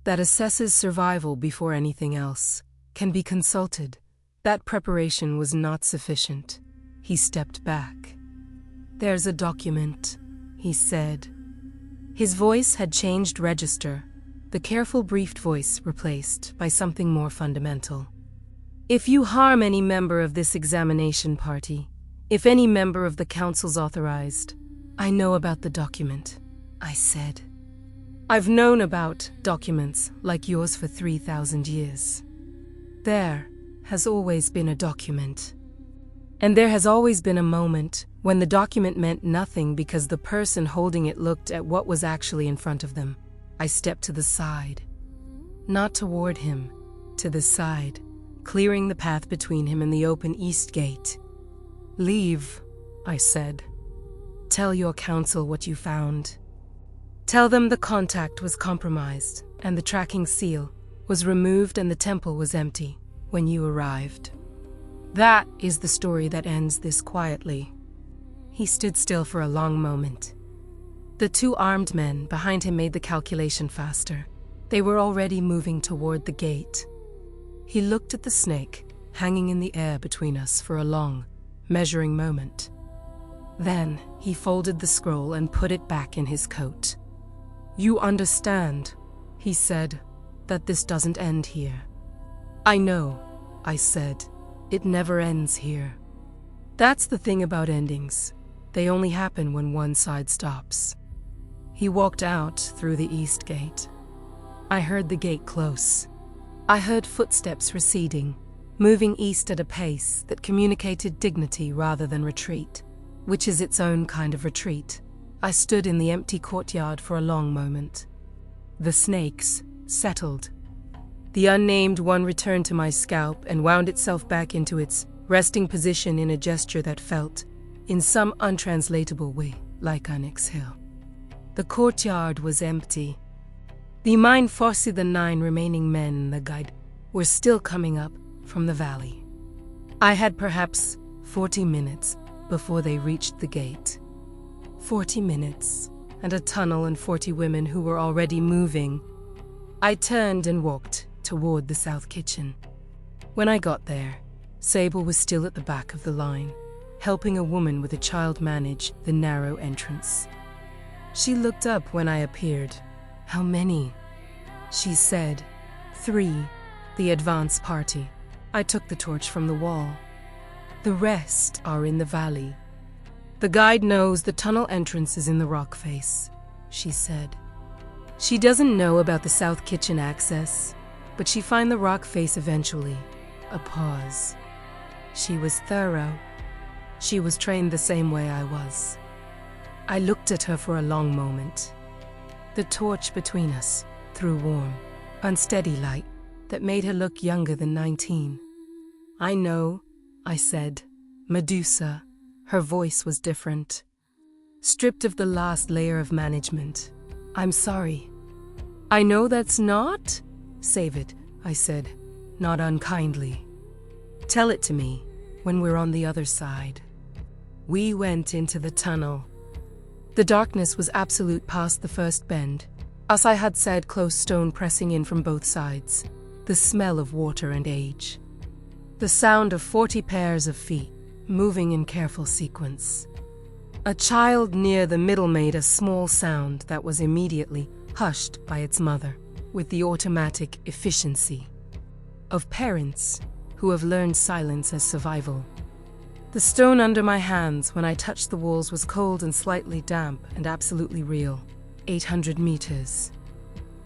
that assesses survival before anything else, can be consulted. That preparation was not sufficient. He stepped back. There's a document, he said. His voice had changed register, the careful briefed voice replaced by something more fundamental. If you harm any member of this examination party, if any member of the council's authorized, I know about the document, I said. I've known about documents like yours for 3,000 years. There has always been a document. And there has always been a moment when the document meant nothing because the person holding it looked at what was actually in front of them. I stepped to the side. Not toward him, to the side, clearing the path between him and the open east gate. Leave, I said. Tell your council what you found. Tell them the contact was compromised and the tracking seal was removed and the temple was empty when you arrived. That is the story that ends this quietly. He stood still for a long moment. The 2 armed men behind him made the calculation faster. They were already moving toward the gate. He looked at the snake hanging in the air between us for a long, measuring moment. Then he folded the scroll and put it back in his coat. You understand, he said, that this doesn't end here. I know, I said. It never ends here. That's the thing about endings. They only happen when one side stops. He walked out through the east gate. I heard the gate close. I heard footsteps receding, moving east at a pace that communicated dignity rather than retreat, which is its own kind of retreat. I stood in the empty courtyard for a long moment. The snakes settled. The unnamed one returned to my scalp and wound itself back into its resting position in a gesture that felt, in some untranslatable way, like an exhale. The courtyard was empty. The the 9 remaining men in the guide were still coming up from the valley. I had perhaps 40 minutes before they reached the gate. 40 minutes, and a tunnel and 40 women who were already moving. I turned and walked toward the south kitchen. When I got there, Sable was still at the back of the line, helping a woman with a child manage the narrow entrance. She looked up when I appeared. How many? She said, 3. the advance party. I took the torch from the wall. The rest are in the valley. The guide knows the tunnel entrance is in the rock face, she said. She doesn't know about the south kitchen access, but she find the rock face eventually. A pause. She was thorough. She was trained the same way I was. I looked at her for a long moment. The torch between us threw warm, unsteady light that made her look younger than 19. I know, I said. Medusa. Her voice was different. Stripped of the last layer of management. I'm sorry. I know that's not. Save it, I said, not unkindly. Tell it to me when we're on the other side. We went into the tunnel. The darkness was absolute past the first bend. As I had said, close stone pressing in from both sides. The smell of water and age. The sound of 40 pairs of feet, moving in careful sequence. A child near the middle made a small sound that was immediately hushed by its mother, with the automatic efficiency of parents who have learned silence as survival. The stone under my hands when I touched the walls was cold and slightly damp and absolutely real. 800 meters.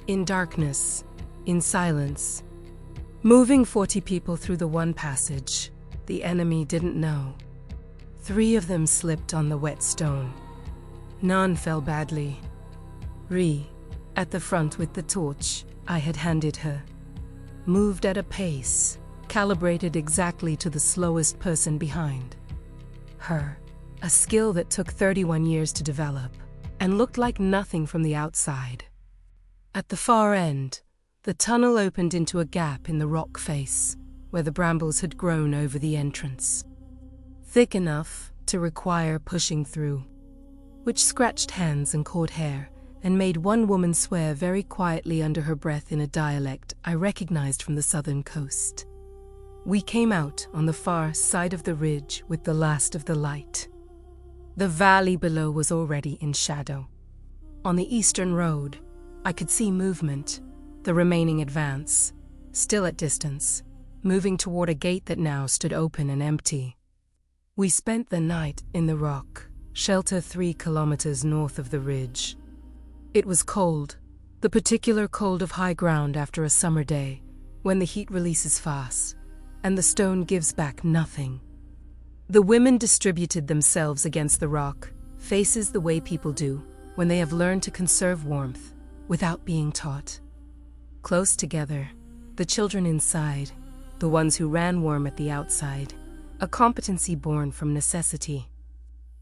In darkness, in silence. Moving 40 people through the one passage. The enemy didn't know. 3 of them slipped on the wet stone. None fell badly. Ree, at the front with the torch I had handed her, moved at a pace calibrated exactly to the slowest person behind. Her, a skill that took 31 years to develop and looked like nothing from the outside. At the far end, the tunnel opened into a gap in the rock face where the brambles had grown over the entrance, thick enough to require pushing through, which scratched hands and caught hair and made one woman swear very quietly under her breath in a dialect I recognized from the southern coast. We came out on the far side of the ridge with the last of the light. The valley below was already in shadow. On the eastern road, I could see movement, the remaining advance, still at distance, moving toward a gate that now stood open and empty. We spent the night in the rock, shelter 3 kilometers north of the ridge. It was cold, the particular cold of high ground after a summer day, when the heat releases fast, and the stone gives back nothing. The women distributed themselves against the rock, faces the way people do when they have learned to conserve warmth without being taught. Close together, the children inside, the ones who ran warm at the outside, a competency born from necessity.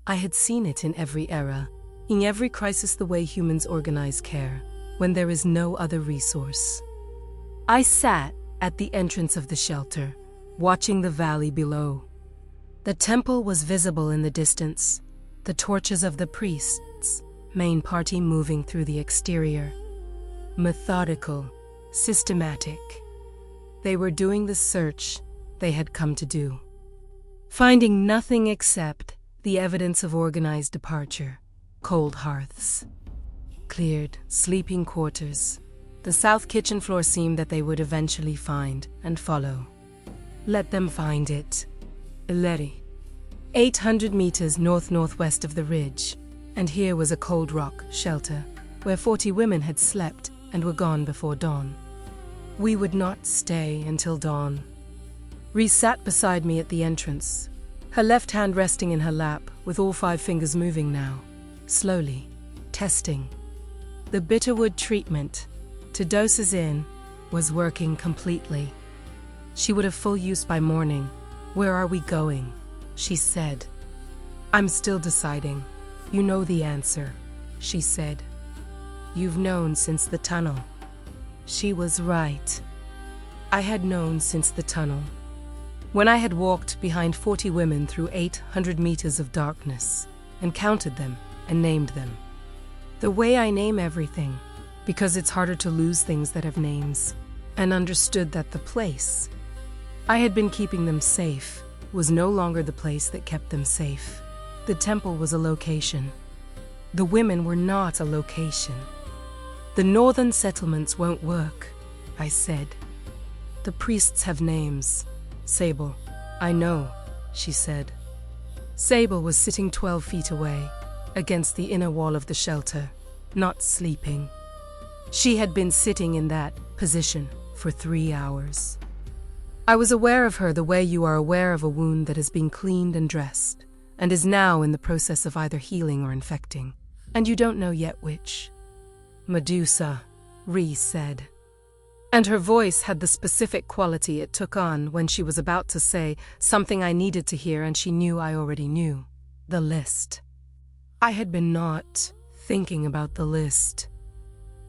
I had seen it in every era, in every crisis, the way humans organize care when there is no other resource. I sat at the entrance of the shelter, watching the valley below. The temple was visible in the distance, the torches of the priests, main party moving through the exterior. Methodical, systematic. They were doing the search they had come to do, finding nothing except the evidence of organized departure. Cold hearths, cleared, sleeping quarters. The south kitchen floor seemed that they would eventually find and follow. Let them find it. Ileri. 800 meters north-northwest of the ridge, and here was a cold rock shelter where 40 women had slept and were gone before dawn. We would not stay until dawn. Ree sat beside me at the entrance, her left hand resting in her lap, with all 5 fingers moving now, slowly, testing. The bitterwood treatment, to doses in, was working completely. She would have full use by morning. Where are we going? She said. I'm still deciding. You know the answer, she said. You've known since the tunnel. She was right. I had known since the tunnel. When I had walked behind 40 women through 800 meters of darkness and counted them and named them. The way I name everything, because it's harder to lose things that have names, and understood that the place I had been keeping them safe was no longer the place that kept them safe. The temple was a location. The women were not a location. The northern settlements won't work, I said. The priests have names. Sable. I know, she said. Sable was sitting 12 feet away, against the inner wall of the shelter, not sleeping. She had been sitting in that position for 3 hours. I was aware of her the way you are aware of a wound that has been cleaned and dressed, and is now in the process of either healing or infecting, and you don't know yet which. Medusa, Rhys said. And her voice had the specific quality it took on when she was about to say something I needed to hear and she knew I already knew. The list. I had been not thinking about the list.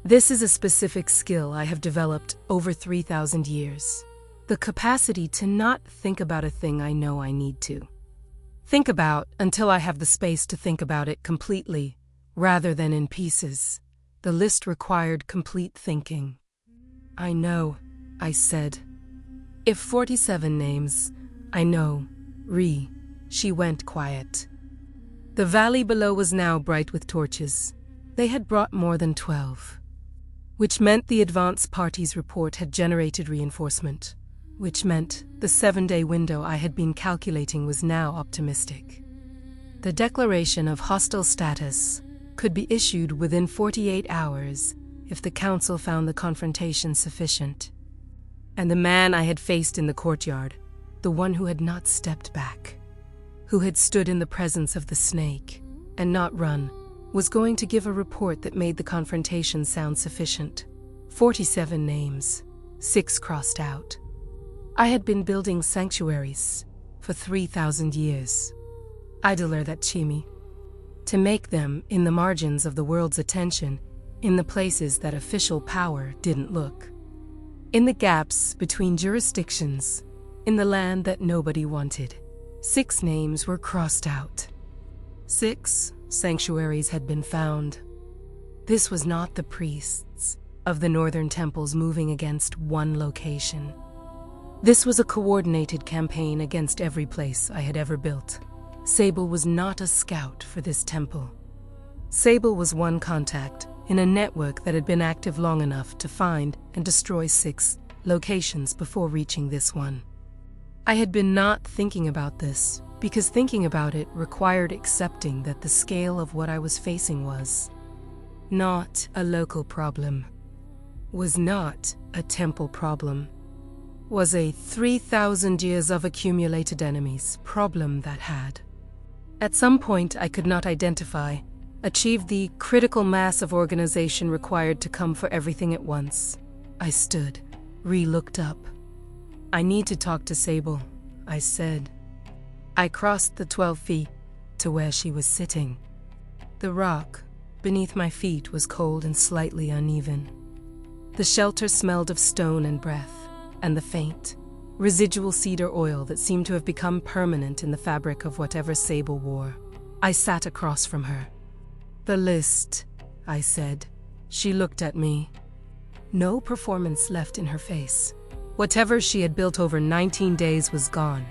This is a specific skill I have developed over 3,000 years. The capacity to not think about a thing I know I need to. Think about until I have the space to think about it completely, rather than in pieces. The list required complete thinking. I know, I said. If 47 names, I know. She went quiet. The valley below was now bright with torches. They had brought more than 12. Which meant the advance party's report had generated reinforcement. Which meant the 7-day window I had been calculating was now optimistic. The declaration of hostile status could be issued within 48 hours if the council found the confrontation sufficient. And the man I had faced in the courtyard, the one who had not stepped back, who had stood in the presence of the snake and not run, was going to give a report that made the confrontation sound sufficient. 47 names, 6 crossed out. I had been building sanctuaries for 3,000 years. Idler that Chimi. To make them in the margins of the world's attention, in the places that official power didn't look. In the gaps between jurisdictions, in the land that nobody wanted. 6 names were crossed out. 6 sanctuaries had been found. This was not the priests of the northern temples moving against one location. This was a coordinated campaign against every place I had ever built. Sable was not a scout for this temple. Sable was one contact in a network that had been active long enough to find and destroy 6 locations before reaching this one. I had been not thinking about this because thinking about it required accepting that the scale of what I was facing was not a local problem, was not a temple problem, was a 3,000 years of accumulated enemies problem that had, at some point I could not identify, achieved the critical mass of organization required to come for everything at once. I stood. Looked up. I need to talk to Sable, I said. I crossed the 12 feet to where she was sitting. The rock beneath my feet was cold and slightly uneven. The shelter smelled of stone and breath, and the faint, residual cedar oil that seemed to have become permanent in the fabric of whatever Sable wore. I sat across from her. The list, I said. She looked at me. No performance left in her face. Whatever she had built over 19 days was gone.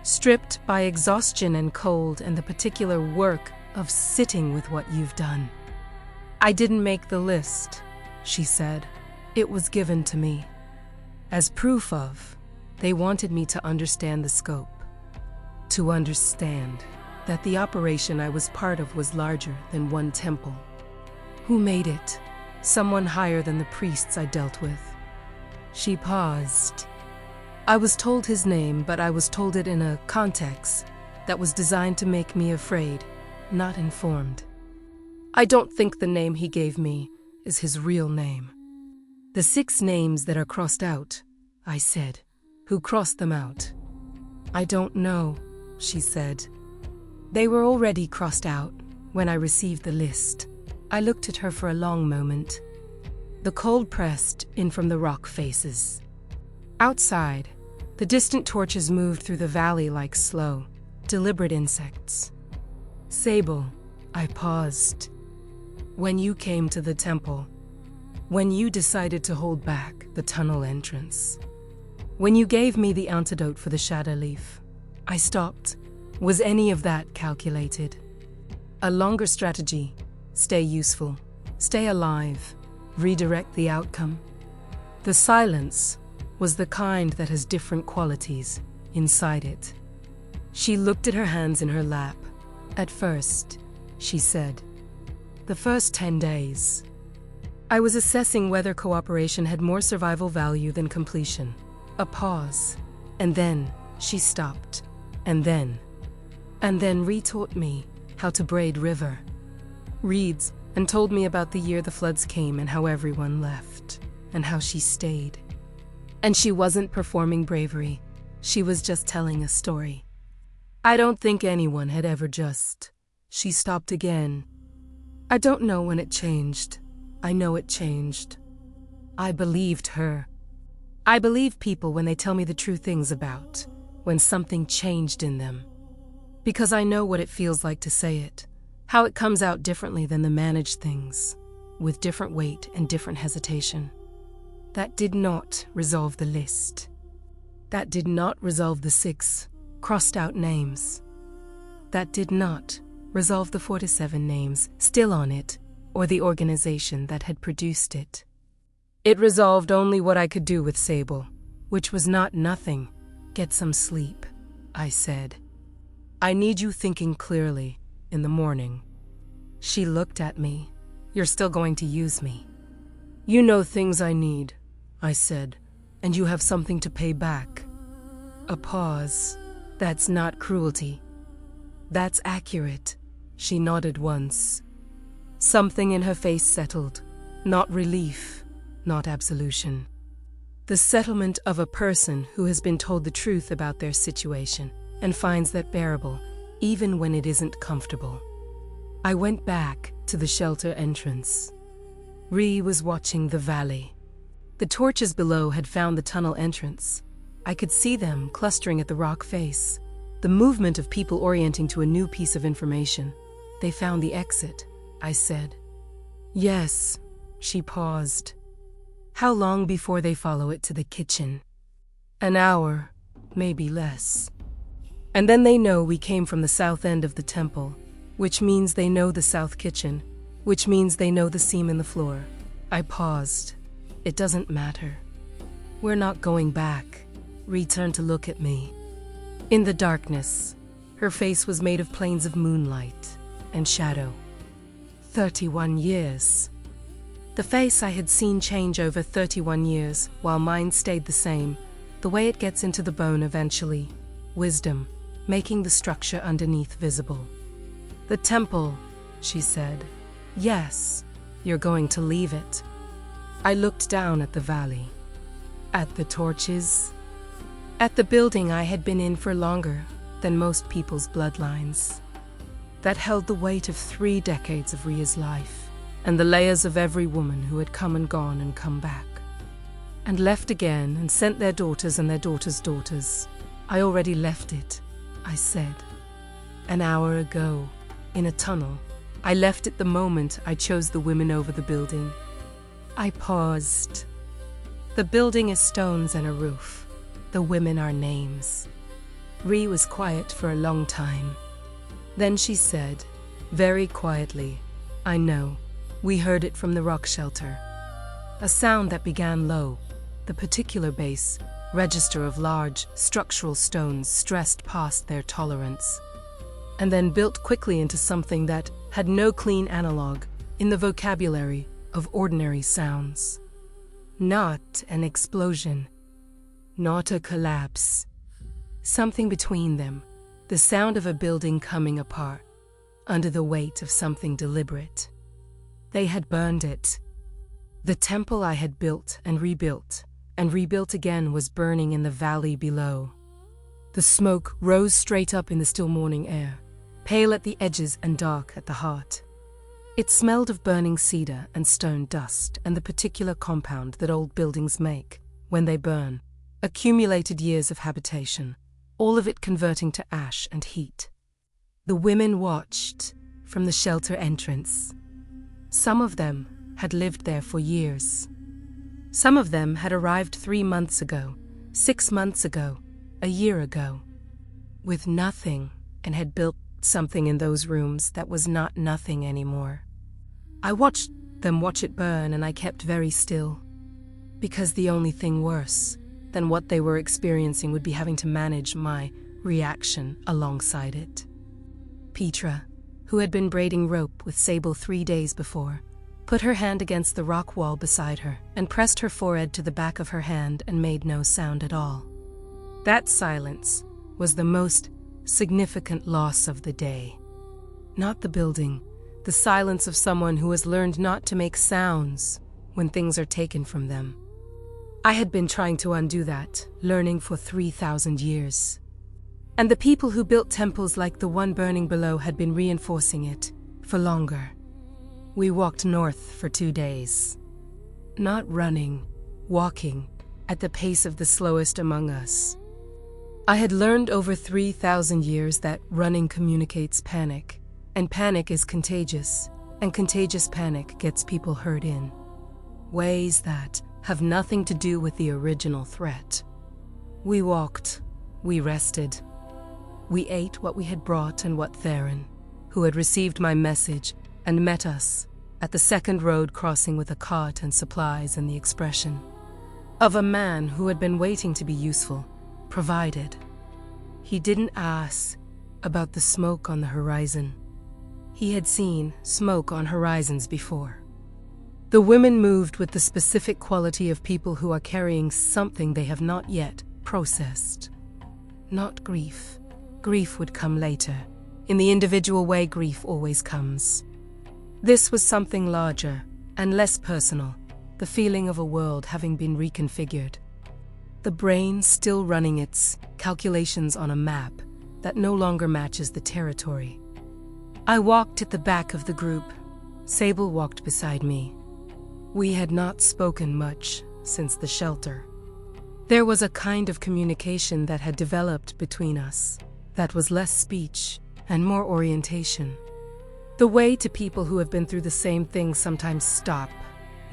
Stripped by exhaustion and cold and the particular work of sitting with what you've done. I didn't make the list, she said. It was given to me. As proof of, they wanted me to understand the scope. To understand that the operation I was part of was larger than one temple. Who made it? Someone higher than the priests I dealt with. She paused. I was told his name, but I was told it in a context that was designed to make me afraid, not informed. I don't think the name he gave me is his real name. The 6 names that are crossed out, I said. Who crossed them out? I don't know, she said. They were already crossed out when I received the list. I looked at her for a long moment. The cold pressed in from the rock faces. Outside, the distant torches moved through the valley like slow, deliberate insects. Sable, I paused. When you came to the temple, when you decided to hold back the tunnel entrance, when you gave me the antidote for the shadow leaf, I stopped. Was any of that calculated? A longer strategy, stay useful, stay alive, redirect the outcome. The silence was the kind that has different qualities inside it. She looked at her hands in her lap. At first, she said, the first 10 days. I was assessing whether cooperation had more survival value than completion. A pause. And then she stopped. And then retaught me how to braid river reeds and told me about the year the floods came and how everyone left and how she stayed. And she wasn't performing bravery. She was just telling a story. I don't think anyone had ever just. She stopped again. I don't know when it changed. I know it changed. I believed her. I believe people when they tell me the true things about when something changed in them. Because I know what it feels like to say it, how it comes out differently than the managed things, with different weight and different hesitation. That did not resolve the list. That did not resolve the 6 crossed-out names. That did not resolve the 47 names still on it, or the organization that had produced it. It resolved only what I could do with Sable, which was not nothing. Get some sleep, I said. I need you thinking clearly in the morning. She looked at me. You're still going to use me. You know things I need, I said, and you have something to pay back. A pause. That's not cruelty. That's accurate. She nodded once. Something in her face settled. Not relief, not absolution. The settlement of a person who has been told the truth about their situation and finds that bearable, even when it isn't comfortable. I went back to the shelter entrance. Ree was watching the valley. The torches below had found the tunnel entrance. I could see them clustering at the rock face, the movement of people orienting to a new piece of information. They found the exit, I said. Yes, she paused. How long before they follow it to the kitchen? An hour, maybe less. And then they know we came from the south end of the temple, which means they know the south kitchen, which means they know the seam in the floor. I paused. It doesn't matter. We're not going back. Ree turned to look at me. In the darkness, her face was made of planes of moonlight and shadow. 31 years. The face I had seen change over 31 years, while mine stayed the same, the way it gets into the bone eventually. Wisdom, making the structure underneath visible. The temple, she said. Yes, you're going to leave it. I looked down at the valley. At the torches. At the building I had been in for longer than most people's bloodlines. That held the weight of 3 decades of Ria's life, and the layers of every woman who had come and gone and come back. And left again and sent their daughters and their daughters' daughters. I already left it, I said. An hour ago, in a tunnel. I left it the moment I chose the women over the building. I paused. The building is stones and a roof. The women are names. Ree was quiet for a long time. Then she said, very quietly, I know. We heard it from the rock shelter. A sound that began low, the particular bass, register of large, structural stones stressed past their tolerance, and then built quickly into something that had no clean analog in the vocabulary of ordinary sounds. Not an explosion, not a collapse. Something between them, the sound of a building coming apart, under the weight of something deliberate. They had burned it. The temple I had built and rebuilt again was burning in the valley below. The smoke rose straight up in the still morning air, pale at the edges and dark at the heart. It smelled of burning cedar and stone dust and the particular compound that old buildings make when they burn, accumulated years of habitation, all of it converting to ash and heat. The women watched from the shelter entrance. Some of them had lived there for years. Some of them had arrived 3 months ago, 6 months ago, a year ago, with nothing, and had built something in those rooms that was not nothing anymore. I watched them watch it burn, and I kept very still, because the only thing worse than what they were experiencing would be having to manage my reaction alongside it. Petra, who had been braiding rope with Sable 3 days before, put her hand against the rock wall beside her and pressed her forehead to the back of her hand and made no sound at all. That silence was the most significant loss of the day. Not the building, the silence of someone who has learned not to make sounds when things are taken from them. I had been trying to undo that, learning for 3,000 years. And the people who built temples like the one burning below had been reinforcing it for longer. We walked north for 2 days. Not running, walking, at the pace of the slowest among us. I had learned over 3,000 years that running communicates panic, and panic is contagious, and contagious panic gets people hurt in ways that have nothing to do with the original threat. We walked, we rested, we ate what we had brought and what Theron, who had received my message and met us at the second road crossing with a cart and supplies and the expression of a man who had been waiting to be useful, provided. He didn't ask about the smoke on the horizon. He had seen smoke on horizons before. The women moved with the specific quality of people who are carrying something they have not yet processed. Not grief. Grief would come later. In the individual way grief always comes. This was something larger and less personal, the feeling of a world having been reconfigured. The brain still running its calculations on a map that no longer matches the territory. I walked at the back of the group. Sable walked beside me. We had not spoken much since the shelter. There was a kind of communication that had developed between us that was less speech and more orientation. The way to people who have been through the same thing sometimes stop,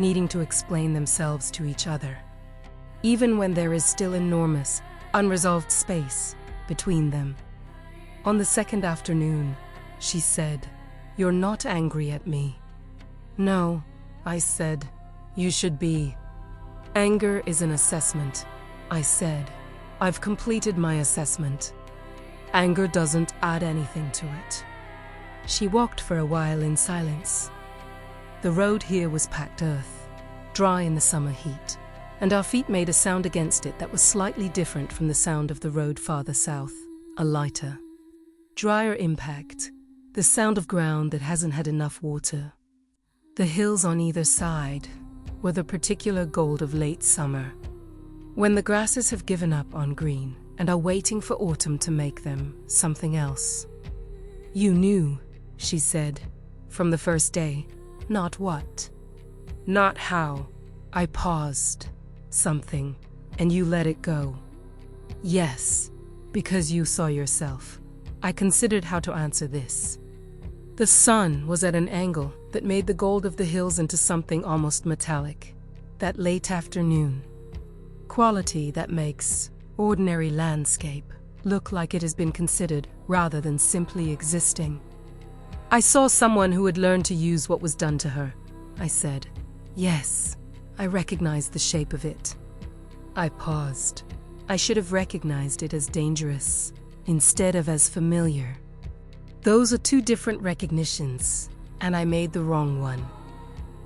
needing to explain themselves to each other, even when there is still enormous, unresolved space between them. On the second afternoon, she said, "You're not angry at me." "No," I said, "you should be." "Anger is an assessment," I said. "I've completed my assessment. Anger doesn't add anything to it." She walked for a while in silence. The road here was packed earth, dry in the summer heat, and our feet made a sound against it that was slightly different from the sound of the road farther south, a lighter, drier impact, the sound of ground that hasn't had enough water. The hills on either side were the particular gold of late summer, when the grasses have given up on green and are waiting for autumn to make them something else. "You knew," she said, "from the first day, not what, not how." I paused. "Something, and you let it go." "Yes, because you saw yourself." I considered how to answer this. The sun was at an angle that made the gold of the hills into something almost metallic. That late afternoon quality that makes ordinary landscape look like it has been considered rather than simply existing. "I saw someone who had learned to use what was done to her," I said. "Yes, I recognized the shape of it." I paused. I should have recognized it as dangerous instead of as familiar. Those are two different recognitions, and I made the wrong one.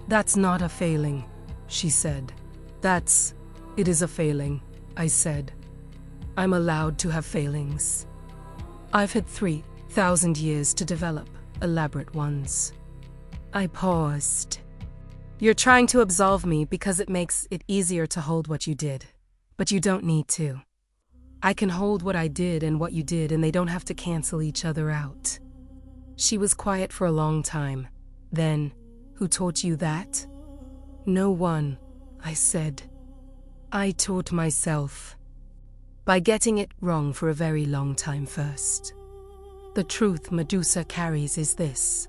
"That's not a failing," she said. It is a failing," I said. "I'm allowed to have failings. I've had 3,000 years to develop elaborate ones." I paused. "You're trying to absolve me because it makes it easier to hold what you did. But you don't need to. I can hold what I did and what you did, and they don't have to cancel each other out." She was quiet for a long time. Then, "Who taught you that?" "No one," I said. "I taught myself. By getting it wrong for a very long time first. The truth Medusa carries is this.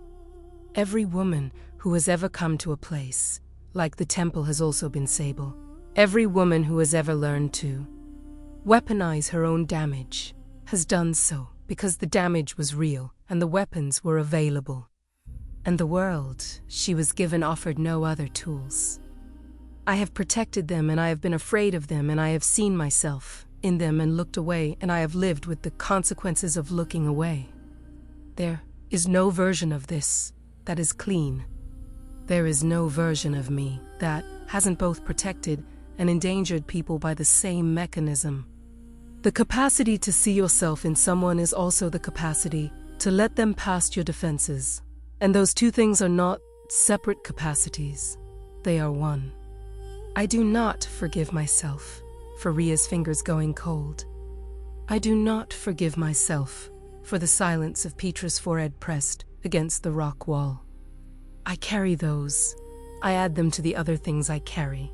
Every woman who has ever come to a place, like the temple has also been Sable, every woman who has ever learned to weaponize her own damage, has done so because the damage was real and the weapons were available. And the world she was given offered no other tools. I have protected them and I have been afraid of them and I have seen myself in them and looked away and I have lived with the consequences of looking away. There is no version of this that is clean. There is no version of me that hasn't both protected and endangered people by the same mechanism. The capacity to see yourself in someone is also the capacity to let them past your defenses. And those two things are not separate capacities. They are one. I do not forgive myself for Ria's fingers going cold. I do not forgive myself for the silence of Petra's forehead pressed against the rock wall. I carry those. I add them to the other things I carry.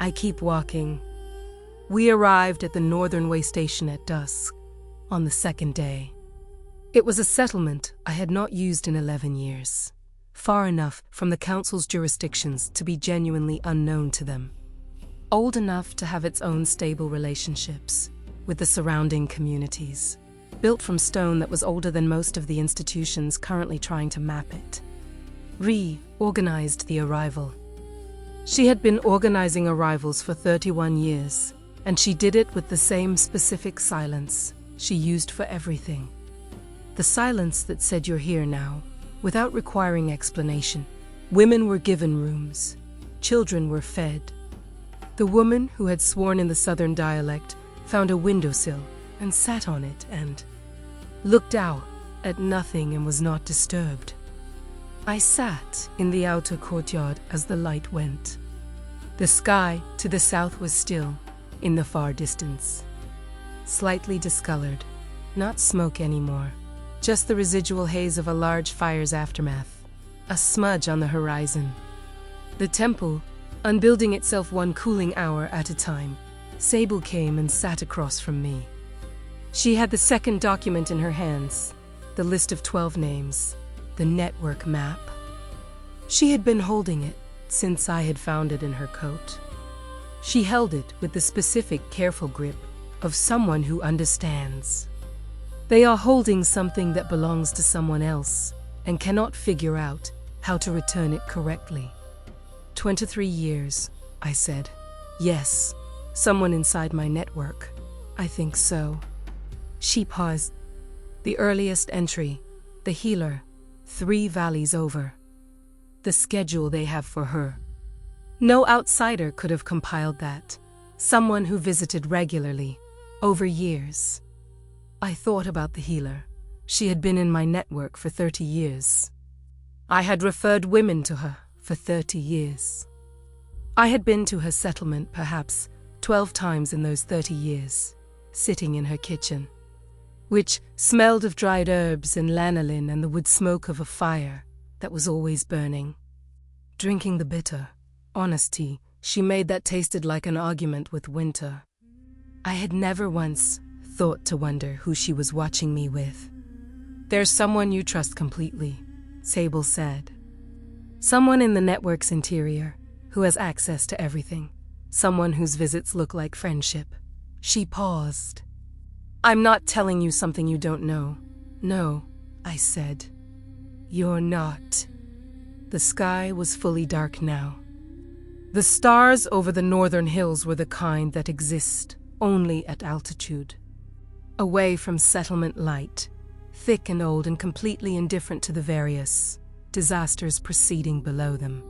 I keep walking. We arrived at the Northern Way station at dusk, on the second day. It was a settlement I had not used in 11 years, far enough from the council's jurisdictions to be genuinely unknown to them, old enough to have its own stable relationships with the surrounding communities, built from stone that was older than most of the institutions currently trying to map it. Organized the arrival. She had been organizing arrivals for 31 years, and she did it with the same specific silence she used for everything. The silence that said you're here now, without requiring explanation. Women were given rooms. Children were fed. The woman who had sworn in the southern dialect found a windowsill and sat on it and looked out at nothing and was not disturbed. I sat in the outer courtyard as the light went. The sky to the south was still, in the far distance. Slightly discolored, not smoke anymore, just the residual haze of a large fire's aftermath, a smudge on the horizon. The temple, unbuilding itself one cooling hour at a time, Sable came and sat across from me. She had the second document in her hands, the list of 12 names, the network map. She had been holding it since I had found it in her coat. She held it with the specific, careful grip of someone who understands. They are holding something that belongs to someone else and cannot figure out how to return it correctly. 23 years, I said. Yes, someone inside my network. I think so. She paused. The earliest entry, the healer, 3 valleys over. The schedule they have for her. No outsider could have compiled that. Someone who visited regularly, over years. I thought about the healer. She had been in my network for 30 years. I had referred women to her for 30 years. I had been to her settlement perhaps 12 times in those 30 years, sitting in her kitchen, which smelled of dried herbs and lanolin and the wood smoke of a fire that was always burning. Drinking the bitter, honest tea she made that tasted like an argument with winter. I had never once thought to wonder who she was watching me with. There's someone you trust completely, Sable said. Someone in the network's interior who has access to everything. Someone whose visits look like friendship. She paused. I'm not telling you something you don't know. No, I said. You're not. The sky was fully dark now. The stars over the northern hills were the kind that exist only at altitude. Away from settlement light, thick and old and completely indifferent to the various disasters proceeding below them.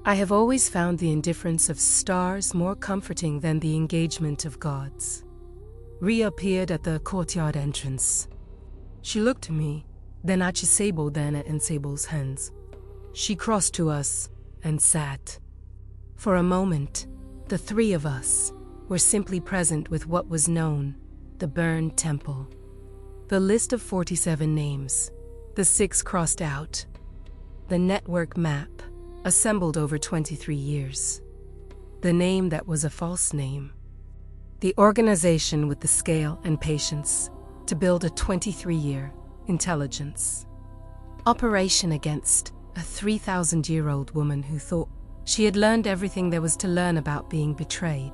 I have always found the indifference of stars more comforting than the engagement of gods. Rhea appeared at the courtyard entrance. She looked to me, then at Sable, then at Sable's hands. She crossed to us and sat. For a moment, the 3 of us were simply present with what was known, the burned temple. The list of 47 names, the 6 crossed out. The network map, assembled over 23 years. The name that was a false name. The organization with the scale and patience to build a 23-year intelligence. Operation against a 3,000-year-old woman who thought she had learned everything there was to learn about being betrayed.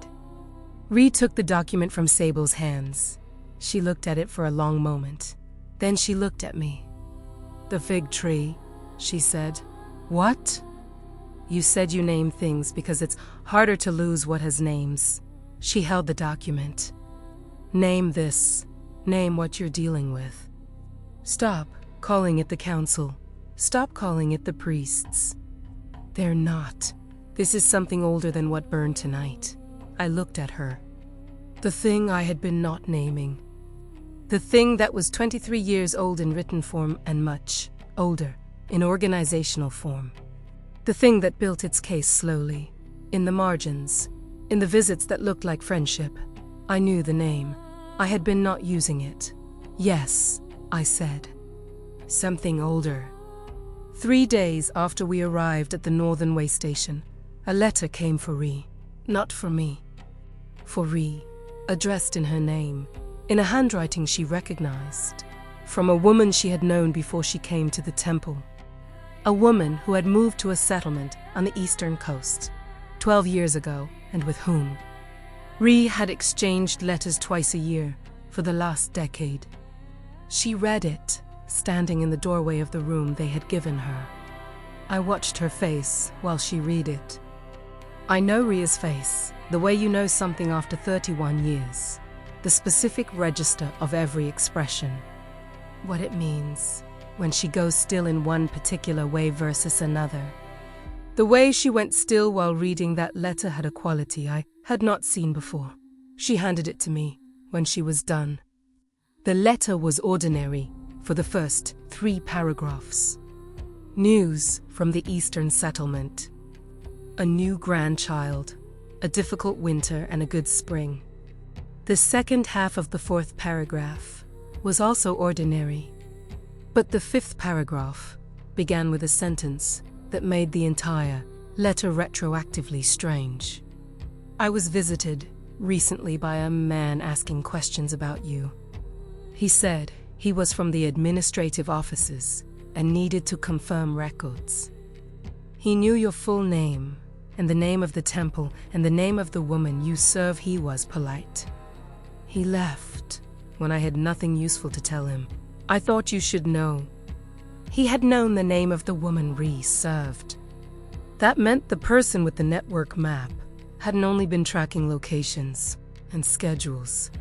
Rhea took the document from Sable's hands. She looked at it for a long moment. Then she looked at me. The fig tree, she said. What? You said you name things because it's harder to lose what has names. She held the document. Name this. Name what you're dealing with. Stop calling it the council. Stop calling it the priests. They're not. This is something older than what burned tonight. I looked at her. The thing I had been not naming. The thing that was 23 years old in written form and much older in organizational form. The thing that built its case slowly, in the margins, in the visits that looked like friendship. I knew the name. I had been not using it. Yes, I said. Something older. 3 days after we arrived at the Northern Way Station, a letter came for Ree. Not for me. For Ree, addressed in her name, in a handwriting she recognized, from a woman she had known before she came to the temple. A woman who had moved to a settlement on the eastern coast 12 years ago, and with whom Ree had exchanged letters twice a year for the last decade. She read it, standing in the doorway of the room they had given her. I watched her face while she read it. I know Ree's face, the way you know something after 31 years, the specific register of every expression, what it means when she goes still in one particular way versus another. The way she went still while reading that letter had a quality I had not seen before. She handed it to me when she was done. The letter was ordinary for the first 3 paragraphs. News from the Eastern settlement. A new grandchild, a difficult winter and a good spring. The second half of the 4th paragraph was also ordinary. But the 5th paragraph began with a sentence that made the entire letter retroactively strange. I was visited recently by a man asking questions about you. He said he was from the administrative offices and needed to confirm records. He knew your full name and the name of the temple and the name of the woman you serve. He was polite. He left when I had nothing useful to tell him. I thought you should know. He had known the name of the woman Ree served. That meant the person with the network map hadn't only been tracking locations and schedules,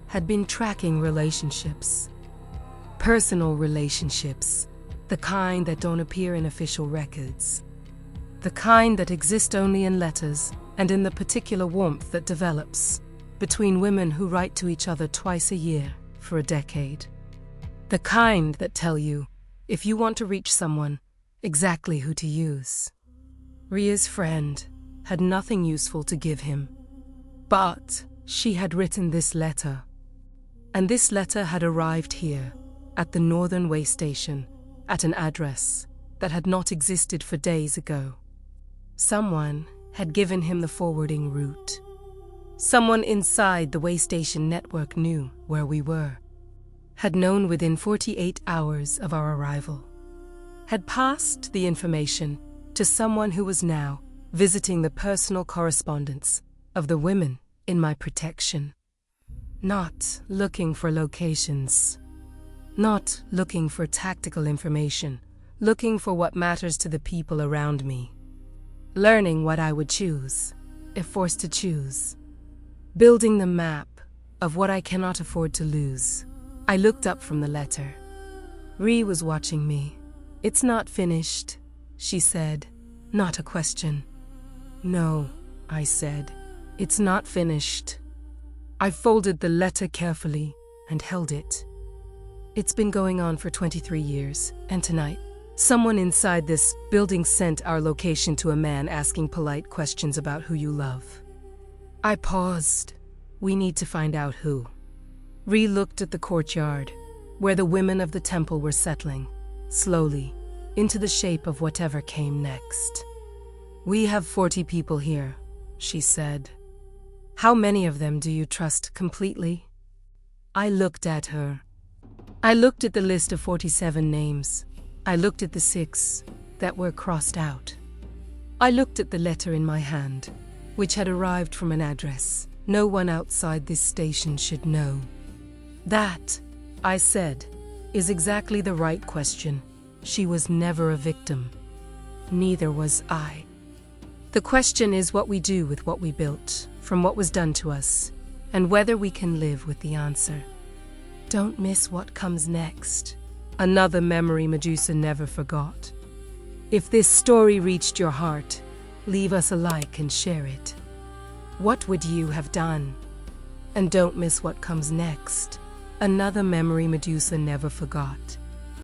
had been tracking relationships. Personal relationships, the kind that don't appear in official records. The kind that exist only in letters and in the particular warmth that develops between women who write to each other twice a year for a decade. The kind that tell you, if you want to reach someone, exactly who to use. Ria's friend had nothing useful to give him. But she had written this letter. And this letter had arrived here, at the Northern Way Station, at an address that had not existed for days ago. Someone had given him the forwarding route. Someone inside the way station network knew where we were. Had known within 48 hours of our arrival, had passed the information to someone who was now visiting the personal correspondence of the women in my protection. Not looking for locations, not looking for tactical information, looking for what matters to the people around me. Learning what I would choose, if forced to choose. Building the map of what I cannot afford to lose. I looked up from the letter. Ree was watching me. "It's not finished," she said. Not a question. "No," I said. "It's not finished." I folded the letter carefully and held it. It's been going on for 23 years, and tonight, someone inside this building sent our location to a man asking polite questions about who you love. I paused. We need to find out who. Ree looked at the courtyard, where the women of the temple were settling, slowly, into the shape of whatever came next. "We have 40 people here," she said. "How many of them do you trust completely?" I looked at her. I looked at the list of 47 names. I looked at the 6 that were crossed out. I looked at the letter in my hand, which had arrived from an address no one outside this station should know. "That," I said, "is exactly the right question. She was never a victim. Neither was I." The question is what we do with what we built, from what was done to us, and whether we can live with the answer. Don't miss what comes next. Another memory Medusa never forgot. If this story reached your heart, leave us a like and share it. What would you have done? And don't miss what comes next. Another memory Medusa never forgot.